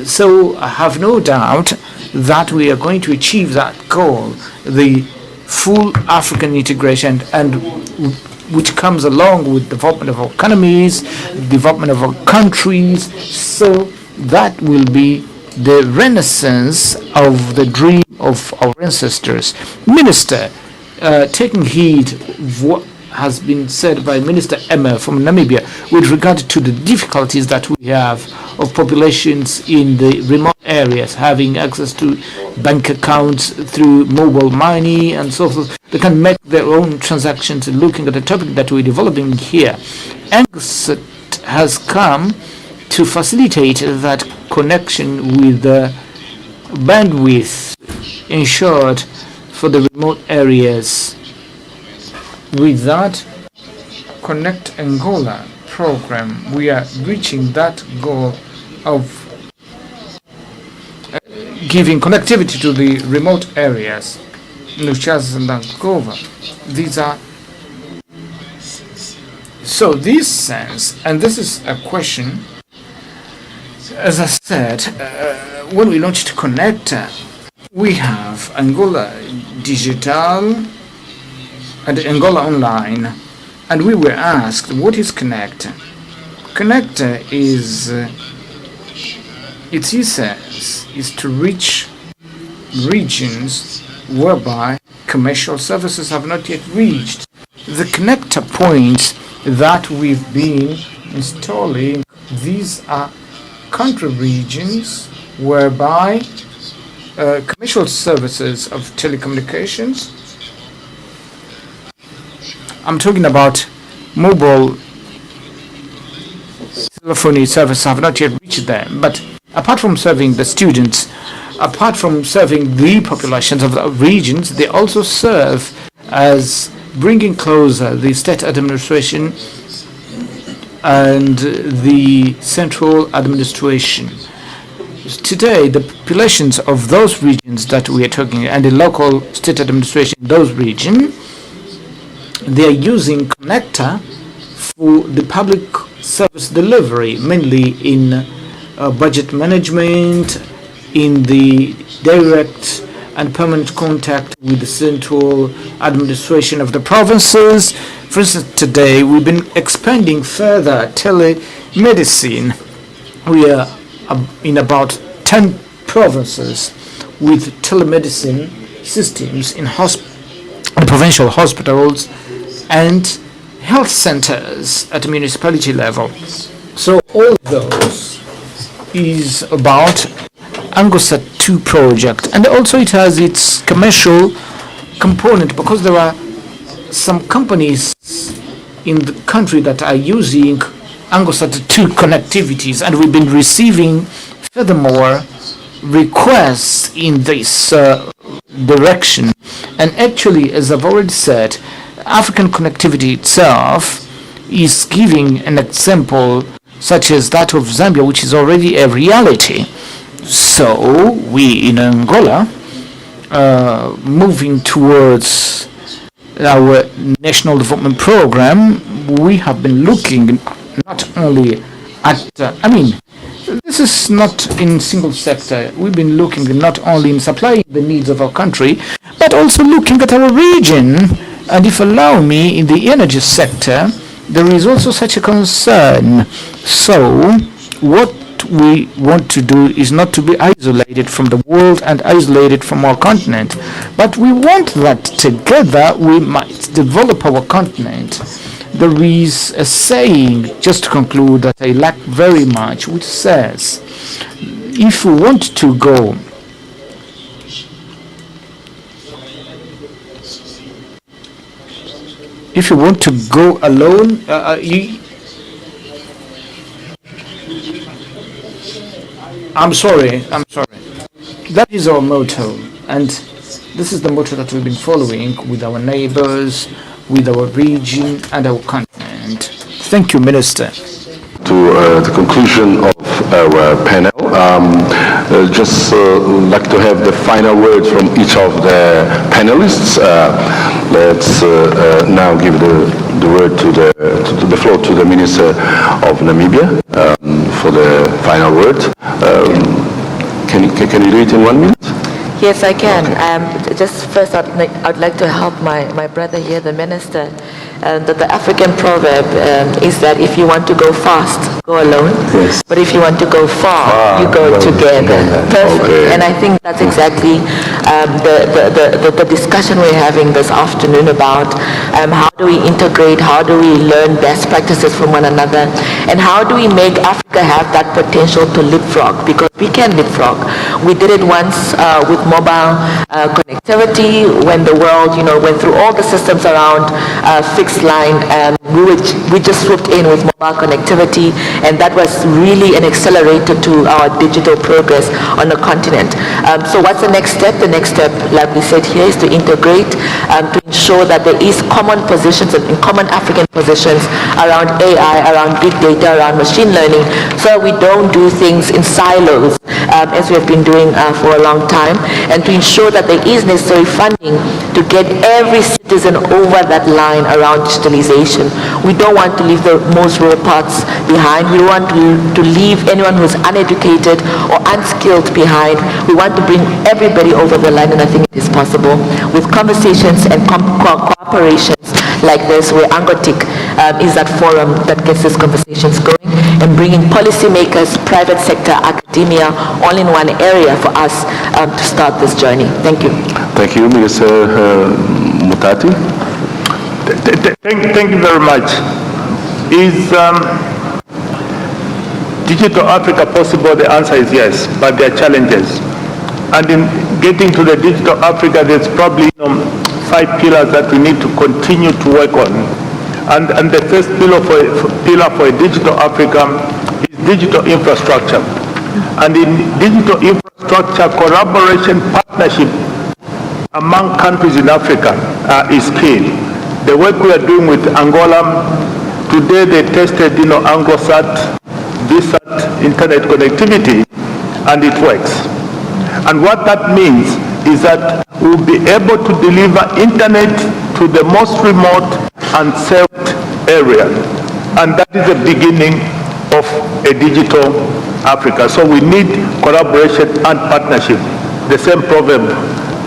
So I have no doubt that we are going to achieve that goal, the full African integration, and which comes along with development of our economies, development of our countries. So that will be the renaissance of the dream of our ancestors. Minister, taking heed of what has been said by Minister Emma from Namibia with regard to the difficulties that we have of populations in the remote areas having access to bank accounts through mobile money and so forth. They can make their own transactions. Looking at the topic that we're developing here, ANGOTIC has come to facilitate that connection with the bandwidth ensured for the remote areas. With that Connect Angola program, we are reaching that goal of giving connectivity to the remote areas, Nuchas and Angola. These are so this sense, and this is a question, as I said, when we launched Connect, we have Angola Digital and Angola Online, and we were asked, what is Connect? Connect is, its essence is to reach regions whereby commercial services have not yet reached. The connector points that we've been installing, these are country regions whereby commercial services of telecommunications, I'm talking about mobile telephony services have not yet reached there. But apart from serving the students, apart from serving the populations of the regions, they also serve as bringing closer the state administration and the central administration. Today, the populations of those regions that we are talking and the local state administration in those regions, they are using Connector for the public service delivery, mainly in budget management, in the direct and permanent contact with the central administration of the provinces. For instance, today we've been expanding further telemedicine. We are in about 10 provinces with telemedicine systems in provincial hospitals and health centers at municipality level. So all of those is about ANGOSA 2 project, and also it has its commercial component because there are some companies in the country that are using ANGOSA 2 connectivities, and we've been receiving furthermore requests in this direction. And actually, as I've already said, African connectivity itself is giving an example such as that of Zambia, which is already a reality. So we in Angola, moving towards our national development program, we have been looking not only at, this is not in single sector. We've been looking not only in supplying the needs of our country, but also looking at our region. And if allow me, in the energy sector, there is also such a concern. So what we want to do is not to be isolated from the world and isolated from our continent, but we want that together we might develop our continent. There is a saying, just to conclude, that I like very much, which says, if we want to go alone, I'm sorry. That is our motto, and this is the motto that we've been following with our neighbors, with our region and our continent. Thank you, Minister. To the conclusion of our panel, just like to have the final words from each of the panelists. Let's now give the word to the floor to the Minister of Namibia for the final word. Can you do it in 1 minute? Yes, I can. Okay. Just first, I'd like to help my brother here, the Minister. The African proverb is that if you want to go fast, go alone. Yes. But if you want to go far, you go together. Perfect. Okay. And I think that's exactly the discussion we're having this afternoon about how do we integrate, how do we learn best practices from one another, and how do we make Africa have that potential to leapfrog, because we can leapfrog. We did it once with mobile connectivity when the world, went through all the systems around fixed line. We just swooped in with mobile connectivity, and that was really an accelerator to our digital progress on the continent. So what's the next step? The next step, like we said here, is to integrate, to ensure that there is common positions and common African positions around AI, around big data, around machine learning, so we don't do things in silos as we have been doing for a long time, and to ensure that there is necessary funding to get every citizen over that line around digitalization. We don't want to leave the most rural parts behind. We want to leave anyone who's uneducated or unskilled behind. We want to bring everybody over the line, and I think it is possible with conversations and cooperations like this, where ANGOTIC is that forum that gets these conversations going, and bringing policymakers, private sector, academia, all in one area for us to start this journey. Thank you. Thank you, Mr. Mutati. Thank you very much. Is Digital Africa possible? The answer is yes, but there are challenges. And in getting to the Digital Africa, there's probably 5 pillars that we need to continue to work on. And the first pillar for a Digital Africa is digital infrastructure. And in digital infrastructure, collaboration, partnership among countries in Africa is key. The work we are doing with Angola, today they tested ANGOSAT, VSAT internet connectivity, and it works. And what that means is that we'll be able to deliver internet to the most remote and served area. And that is the beginning of a digital Africa. So we need collaboration and partnership. The same proverb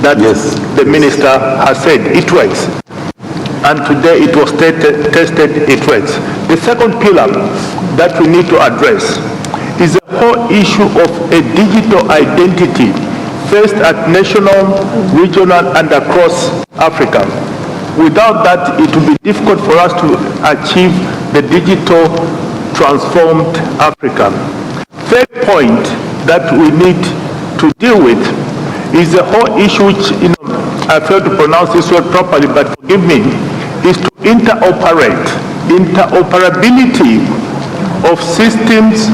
that the minister has said, it works. And today it was tested, it works. The second pillar that we need to address is the whole issue of a digital identity, first at national, regional, and across Africa. Without that, it will be difficult for us to achieve the digital transformed Africa. Third point that we need to deal with is the whole issue which, I failed to pronounce this word properly, but forgive me, is to interoperate. Interoperability of systems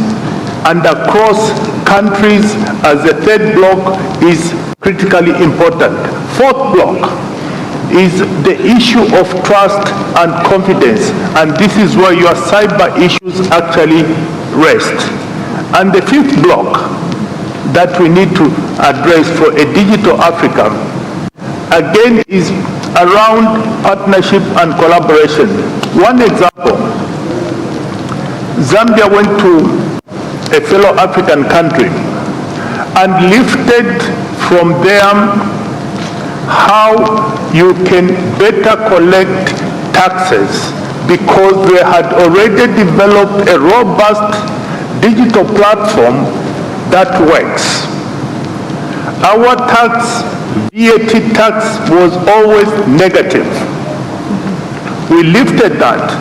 and across countries as the third block is critically important. Fourth block is the issue of trust and confidence, and this is where your cyber issues actually rest. And the fifth block that we need to address for a digital Africa, again, is around partnership and collaboration. One example, Zambia went to a fellow African country and lifted from them how you can better collect taxes, because they had already developed a robust digital platform that works. Our tax, VAT tax, was always negative. We lifted that,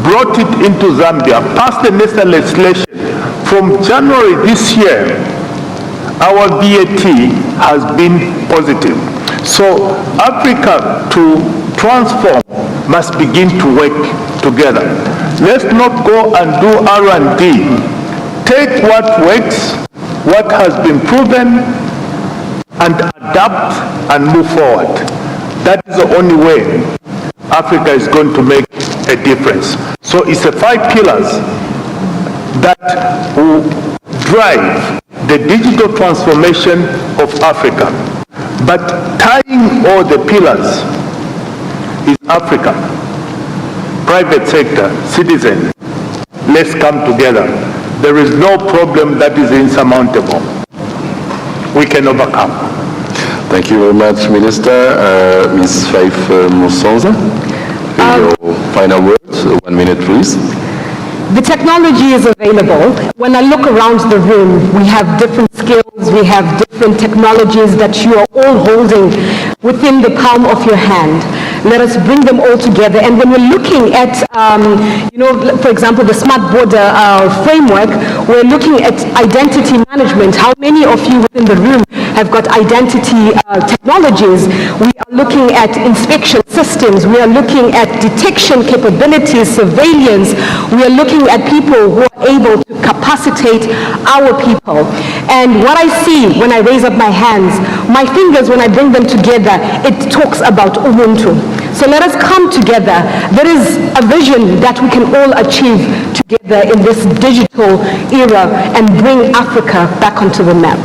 brought it into Zambia, passed the necessary legislation. From January this year, our VAT has been positive. So Africa, to transform, must begin to work together. Let's not go and do R&D. Take what works, what has been proven, and adapt and move forward. That is the only way Africa is going to make a difference. So it's the 5 pillars that will drive the digital transformation of Africa. But tying all the pillars is Africa. Private sector, citizen, let's come together. There is no problem that is insurmountable. We can overcome. Thank you very much, Minister. Ms. Faith Musonza, your final words. 1 minute, please. The technology is available. When I look around the room, we have different skills, because we have different technologies that you are all holding within the palm of your hand. Let us bring them all together. And when we're looking at, for example, the Smart Border framework, we're looking at identity management. How many of you within the room have got identity technologies? We are looking at inspection systems. We are looking at detection capabilities, surveillance. We are looking at people who are able to capacitate our people. And what I see when I raise up my hands, my fingers, when I bring them together, it talks about Ubuntu. So let us come together. There is a vision that we can all achieve together in this digital era and bring Africa back onto the map.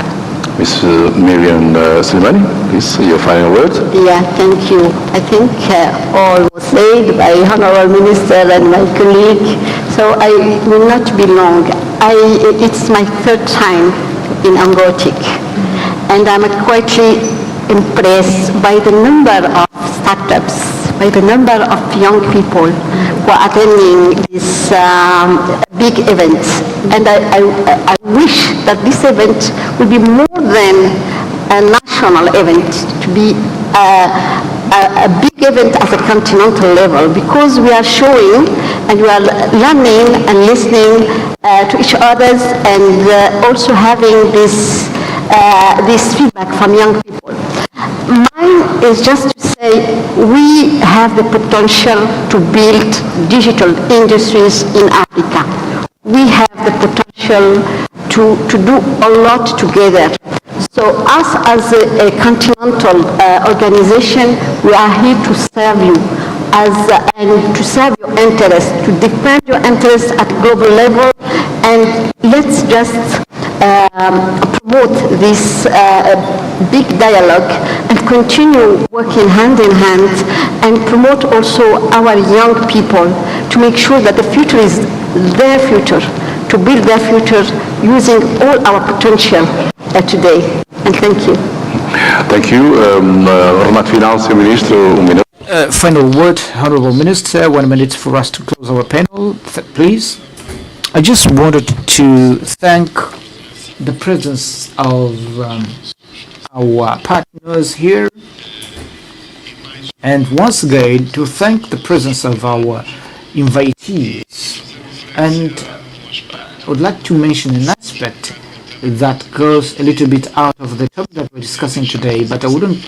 Ms. Miriam Slimani, please, your final word. Yeah, thank you. I think all was said by Honorable Minister and my colleague, so I will not be long. It's my third time in ANGOTIC, and I'm quite impressed by the number of startups, by the number of young people who are attending this big event. And I wish that this event will be more than a national event, to be a big event at a continental level, because we are showing and we are learning and listening to each other, and also having this feedback from young people. Mine is just to say we have the potential to build digital industries in Africa. We have the potential to do a lot together. So us as a continental organization, we are here to serve you and to serve your interests, to defend your interests at global level, and let's just promote this big dialogue and continue working hand in hand, and promote also our young people to make sure that the future is their future, to build their future using all our potential today. And thank you. Thank you. Final word, Honorable Minister, 1 minute for us to close our panel, please. I just wanted to thank the presence of our partners here, and once again to thank the presence of our invitees. And I would like to mention an aspect that goes a little bit out of the topic that we're discussing today, but I wouldn't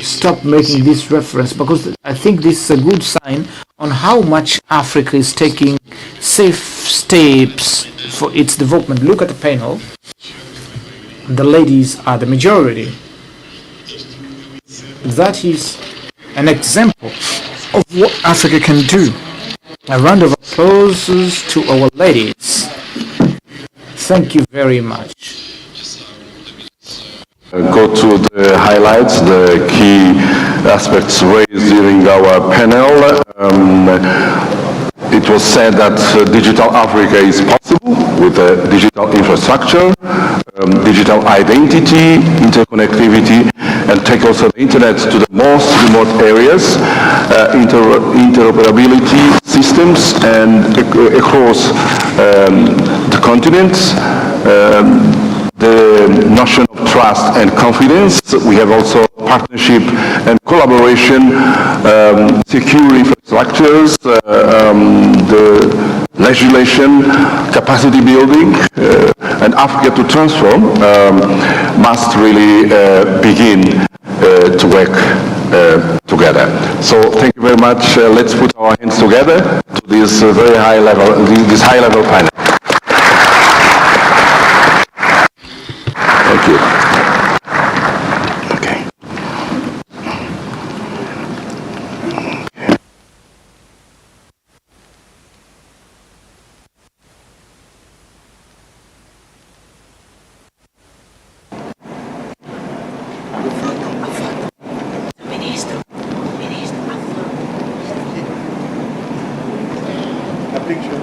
stop making this reference, because I think this is a good sign on how much Africa is taking safe steps for its development. Look at the panel. The ladies are the majority. That is an example of what Africa can do. A round of applause to our ladies. Thank you very much. Go to the highlights, the key aspects raised during our panel. It was said that digital Africa is possible with digital infrastructure, digital identity, interconnectivity, and take also the internet to the most remote areas, interoperability systems, and across the continents. The notion of trust and confidence. We have also partnership and collaboration, secure infrastructures, the legislation, capacity building, and Africa to transform must really begin to work together. So thank you very much. Let's put our hands together to this very high level, this high level panel. Thank you. Okay. A picture.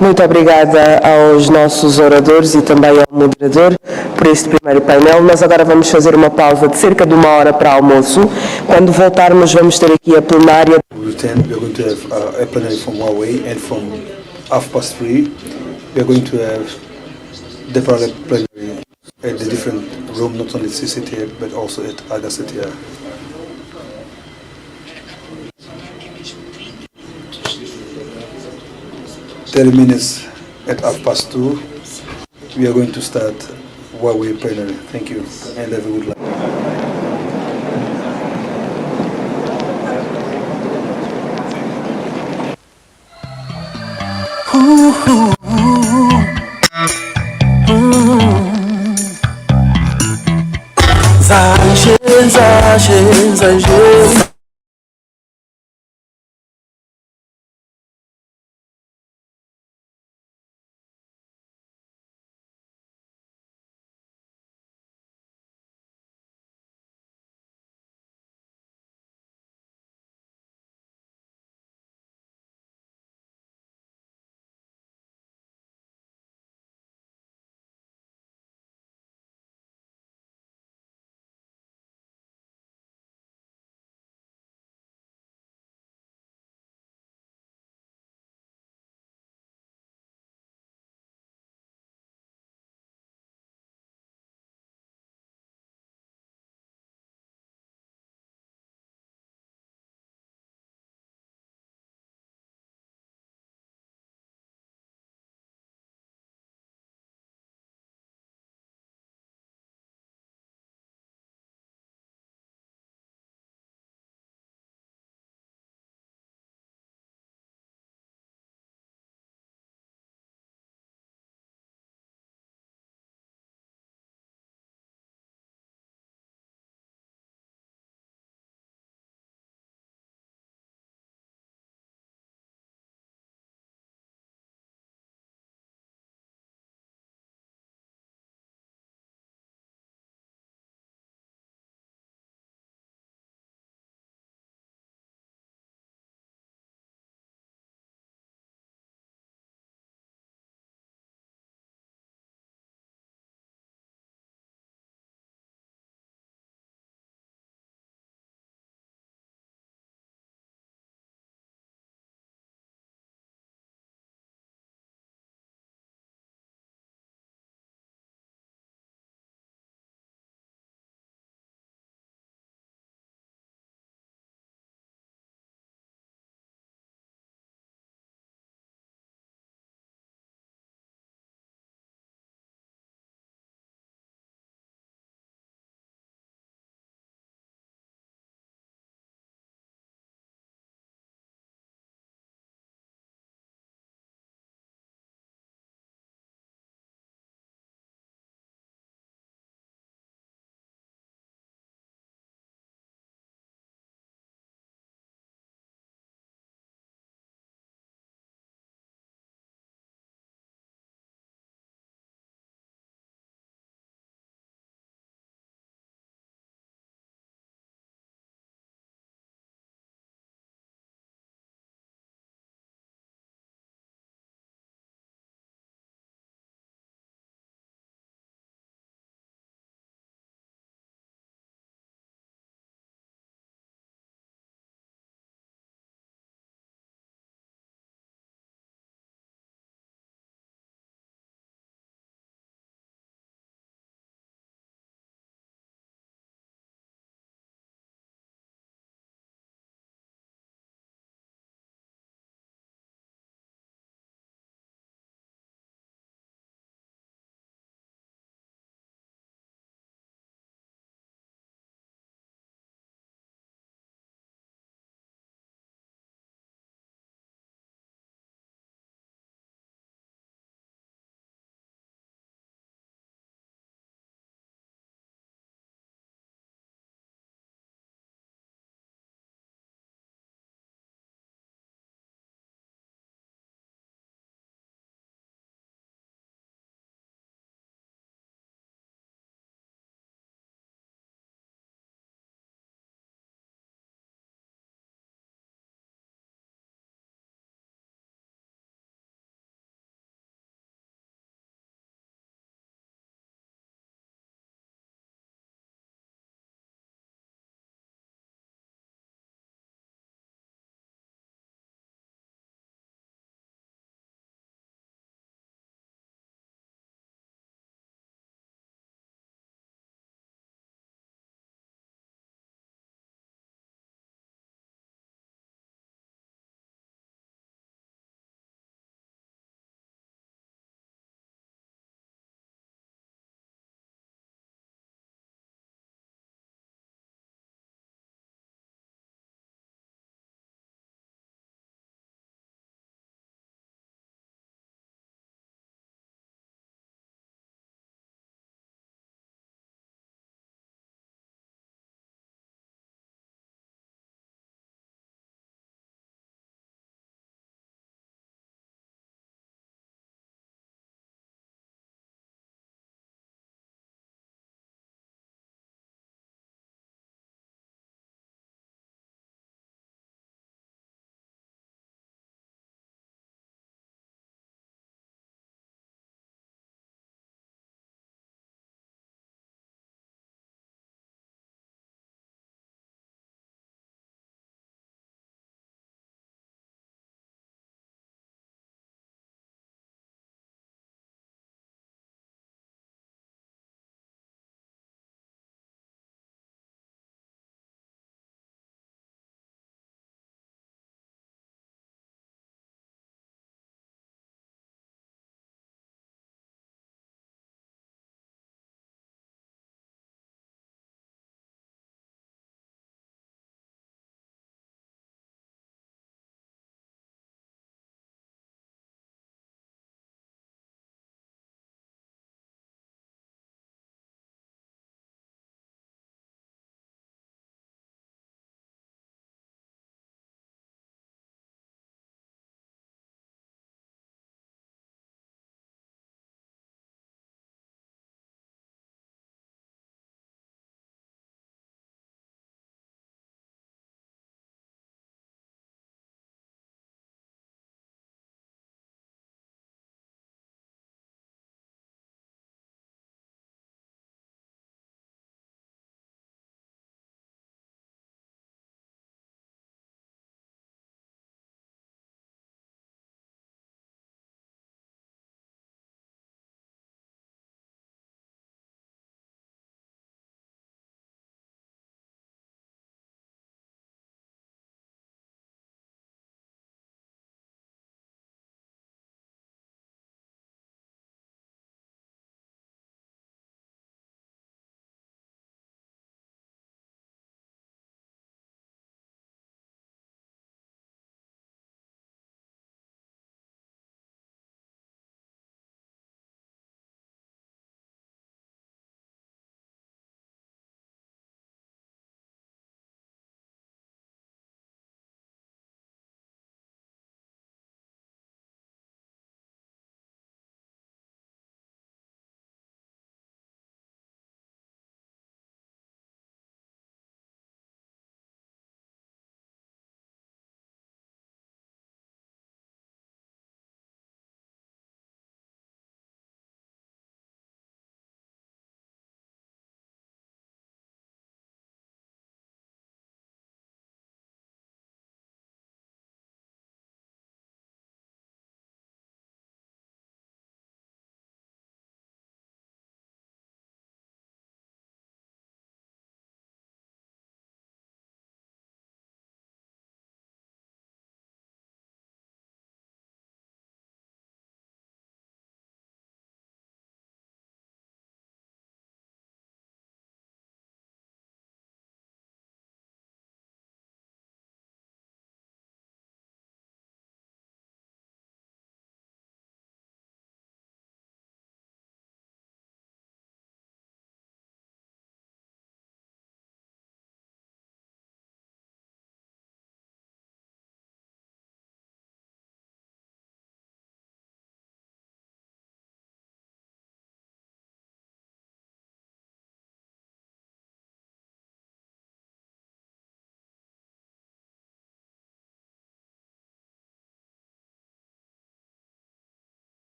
Muito obrigada aos nossos oradores e também ao moderador por este primeiro painel. Nós agora vamos fazer uma pausa de cerca de 1 hora para almoço. Quando voltarmos, vamos ter aqui a plenária. We are going to have a plenary from Huawei, and from 3:30 we are going to have the plenary at the different room, not only CCTR but also at other CTR. Minutes at 2:30 we are going to start Huawei plenary. Thank you and have a good night. Zajin,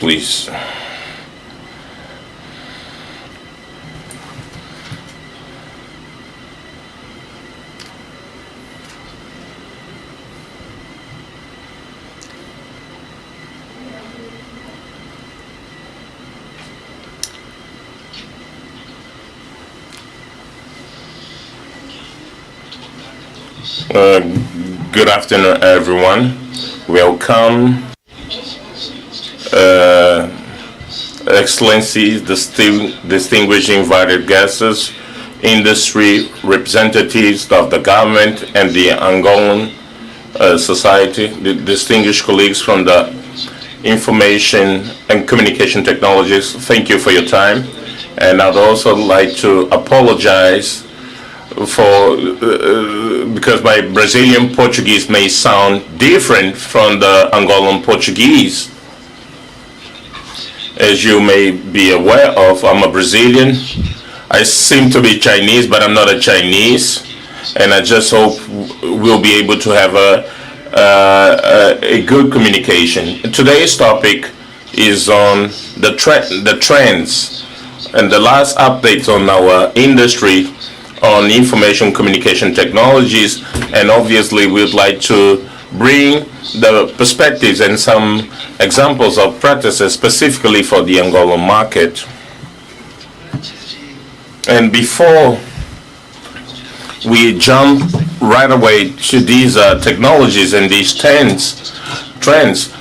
please. Good afternoon, everyone. Welcome, Excellencies, distinguished invited guests, industry representatives of the government and the Angolan society, the distinguished colleagues from the information and communication technologies. Thank you for your time. And I'd also like to apologize for because my Brazilian Portuguese may sound different from the Angolan Portuguese. As you may be aware of, I'm a Brazilian. I seem to be Chinese, but I'm not a Chinese. And I just hope we'll be able to have a good communication. Today's topic is on the trends and the last updates on our industry on information communication technologies, and obviously we'd like to bring the perspectives and some examples of practices specifically for the Angolan market. And before we jump right away to these technologies and these trends,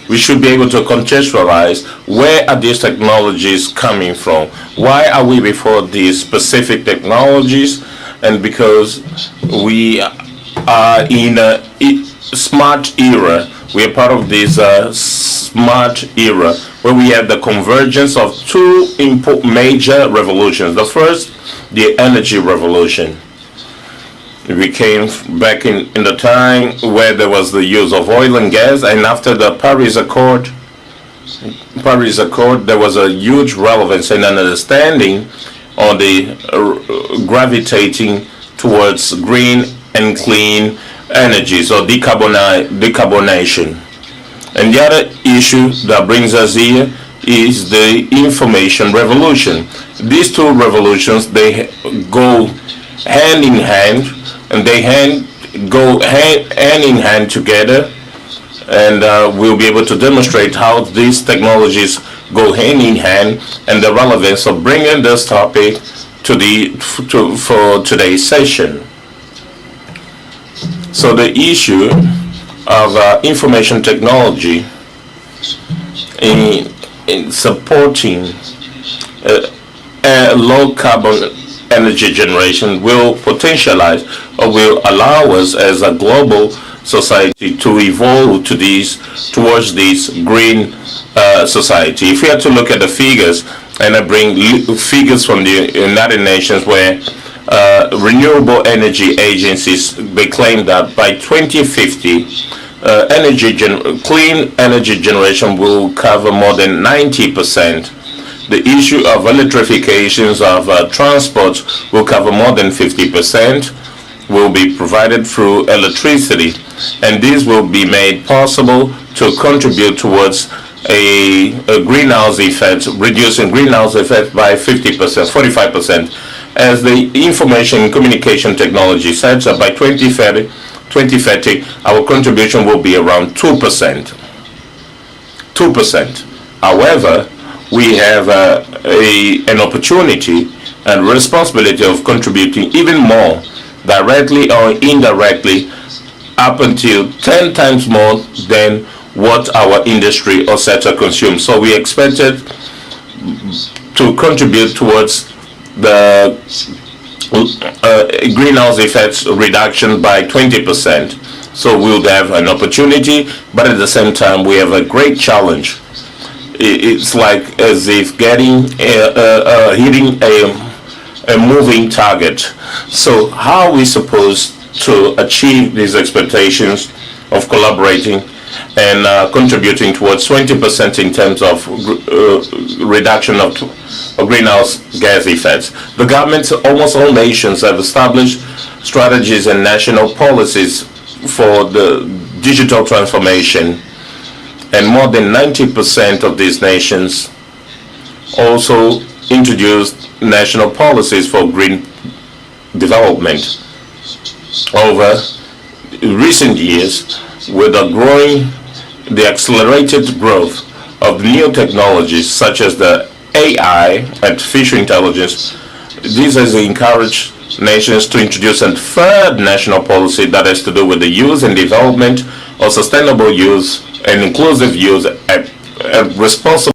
we should be able to contextualize where are these technologies coming from? Why are we before these specific technologies? And because we are in a smart era, we are part of this smart era where we have the convergence of two major revolutions. The first, the energy revolution. We came back in the time where there was the use of oil and gas, and after the Paris Accord, there was a huge relevance and an understanding on the gravitating towards green and clean energies or decarbonation. And the other issue that brings us here is the information revolution. These two revolutions, they go hand in hand, and they go hand in hand together, and we'll be able to demonstrate how these technologies go hand in hand and the relevance of bringing this topic for today's session. So the issue of information technology in supporting low carbon energy generation will potentialize or will allow us as a global society to evolve towards this green society. If we have to look at the figures, and I bring figures from the United Nations where renewable energy agencies, they claim that by 2050 clean energy generation will cover more than 90%. The issue of electrifications of transport will cover more than 50%, will be provided through electricity, and this will be made possible to contribute towards a greenhouse effect, reducing greenhouse effect by 50%, 45%. As the information and communication technology says, by 2030, our contribution will be around 2%. 2%. However, we have an opportunity and responsibility of contributing even more, directly or indirectly, up until 10 times more than what our industry or sector consumes. So we expected to contribute towards the greenhouse effects reduction by 20%. So we'll have an opportunity, but at the same time we have a great challenge. It's like as if hitting a moving target. So how are we supposed to achieve these expectations of collaborating and contributing towards 20% in terms of reduction of greenhouse gas effects? The governments, almost all nations, have established strategies and national policies for the digital transformation. And more than 90% of these nations also introduced national policies for green development. Over recent years, with the accelerated growth of new technologies such as the AI, artificial intelligence, this has encouraged nations to introduce a third national policy that has to do with the use and development of sustainable use and inclusive use and responsible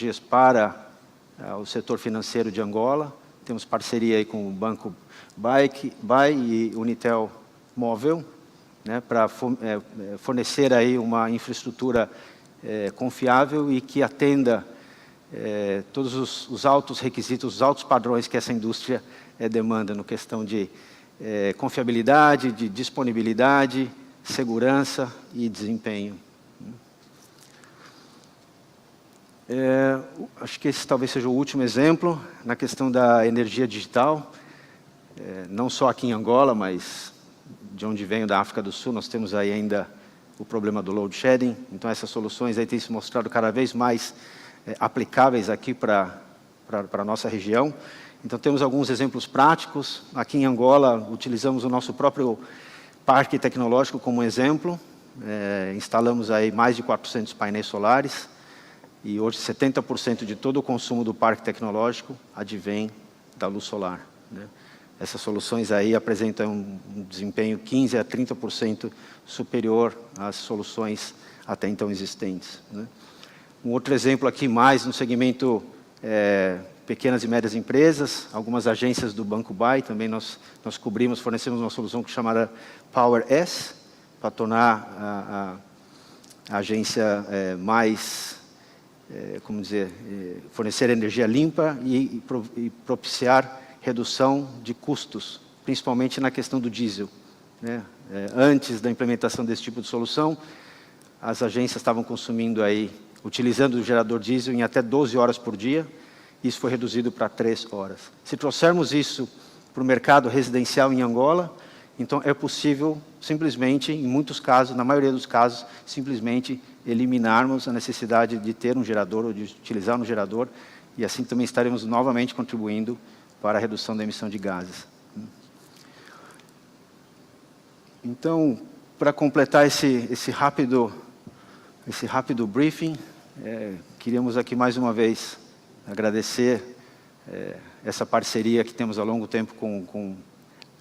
tecnologias para o setor financeiro de Angola. Temos parceria aí com o Banco BAI e Unitel Móvel, né, para fornecer aí uma infraestrutura confiável e que atenda todos os altos requisitos, os altos padrões que essa indústria demanda no questão de confiabilidade, de disponibilidade, segurança e desempenho. Acho que esse talvez seja o último exemplo na questão da energia digital, não só aqui em Angola, mas de onde venho, da África do Sul, nós temos aí ainda o problema do load shedding. Então essas soluções aí têm se mostrado cada vez mais aplicáveis aqui para a nossa região. Então temos alguns exemplos práticos. Aqui em Angola utilizamos o nosso próprio parque tecnológico como exemplo. Instalamos aí mais de 400 painéis solares. E hoje 70% de todo o consumo do parque tecnológico advém da luz solar, né? Essas soluções aí apresentam um desempenho 15% a 30% superior às soluções até então existentes, né? Um outro exemplo aqui mais no segmento pequenas e médias empresas, algumas agências do Banco BAI, também nós fornecemos uma solução chamada Power S, para tornar a agência mais... como dizer, fornecer energia limpa e propiciar redução de custos, principalmente na questão do diesel, né? Antes da implementação desse tipo de solução, as agências estavam consumindo aí, utilizando o gerador diesel em até 12 horas por dia, isso foi reduzido para 3 horas. Se trouxermos isso para o mercado residencial em Angola, então é possível simplesmente, em muitos casos, na maioria dos casos, simplesmente eliminarmos a necessidade de ter um gerador ou de utilizar um gerador, e assim também estaremos novamente contribuindo para a redução da emissão de gases. Então, para completar esse rápido briefing, queríamos aqui mais uma vez agradecer essa parceria que temos há longo tempo com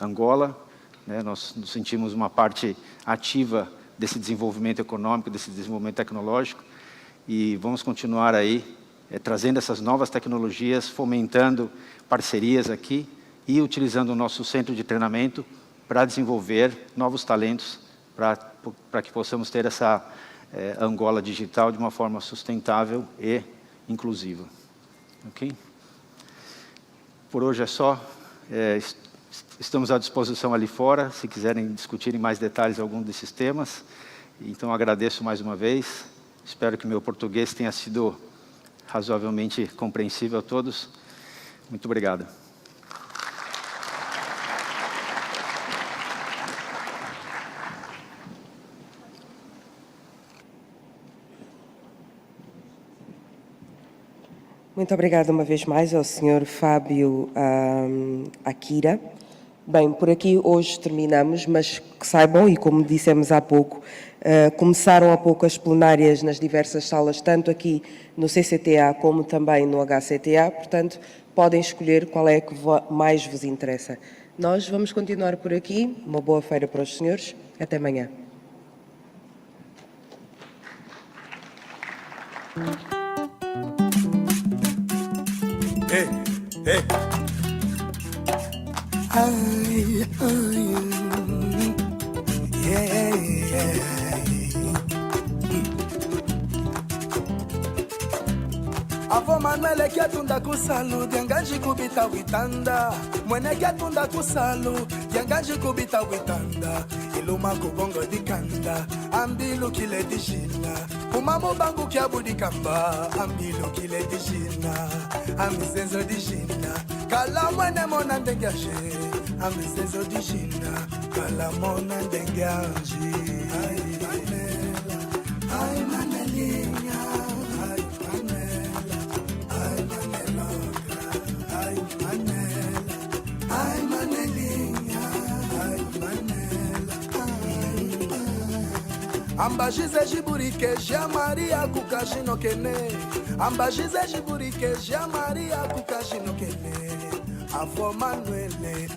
Angola, né? Nós nos sentimos uma parte ativa desse desenvolvimento econômico, desse desenvolvimento tecnológico, e vamos continuar aí trazendo essas novas tecnologias, fomentando parcerias aqui e utilizando o nosso centro de treinamento para desenvolver novos talentos, para que possamos ter essa Angola digital de uma forma sustentável e inclusiva. Ok? Por hoje é só. Estamos à disposição ali fora, se quiserem discutir em mais detalhes algum desses temas. Então, agradeço mais uma vez. Espero que meu português tenha sido razoavelmente compreensível a todos. Muito obrigado. Muito obrigada uma vez mais ao Sr. Fábio Akira. Bem, por aqui hoje terminamos, mas que saibam, e como dissemos há pouco, começaram há pouco as plenárias nas diversas salas, tanto aqui no CCTA como também no HCTA, portanto, podem escolher qual é que mais vos interessa. Nós vamos continuar por aqui. Uma boa feira para os senhores. Até amanhã. Hey, hey. Ai, ai, yeah, yeah. Avo Manuel kiatunda kusalu diangaji kubita witanda mwene kiatunda kusalu diangaji kubita witanda iluma kubongo dikanda ambilu kile dijina umamo bangu kiabudi kamba ambilu kile dijina amisenzo dijina kala mwene mona ndengaje amisenzo dijina kala mona ndengaje ai manela ai manelinha ai manela ai manela ai manela ai manelinha ai manela ambajize jiburike ja Maria kukashino kene ambajize jiburike ja Maria kukashino kene Avo Manuele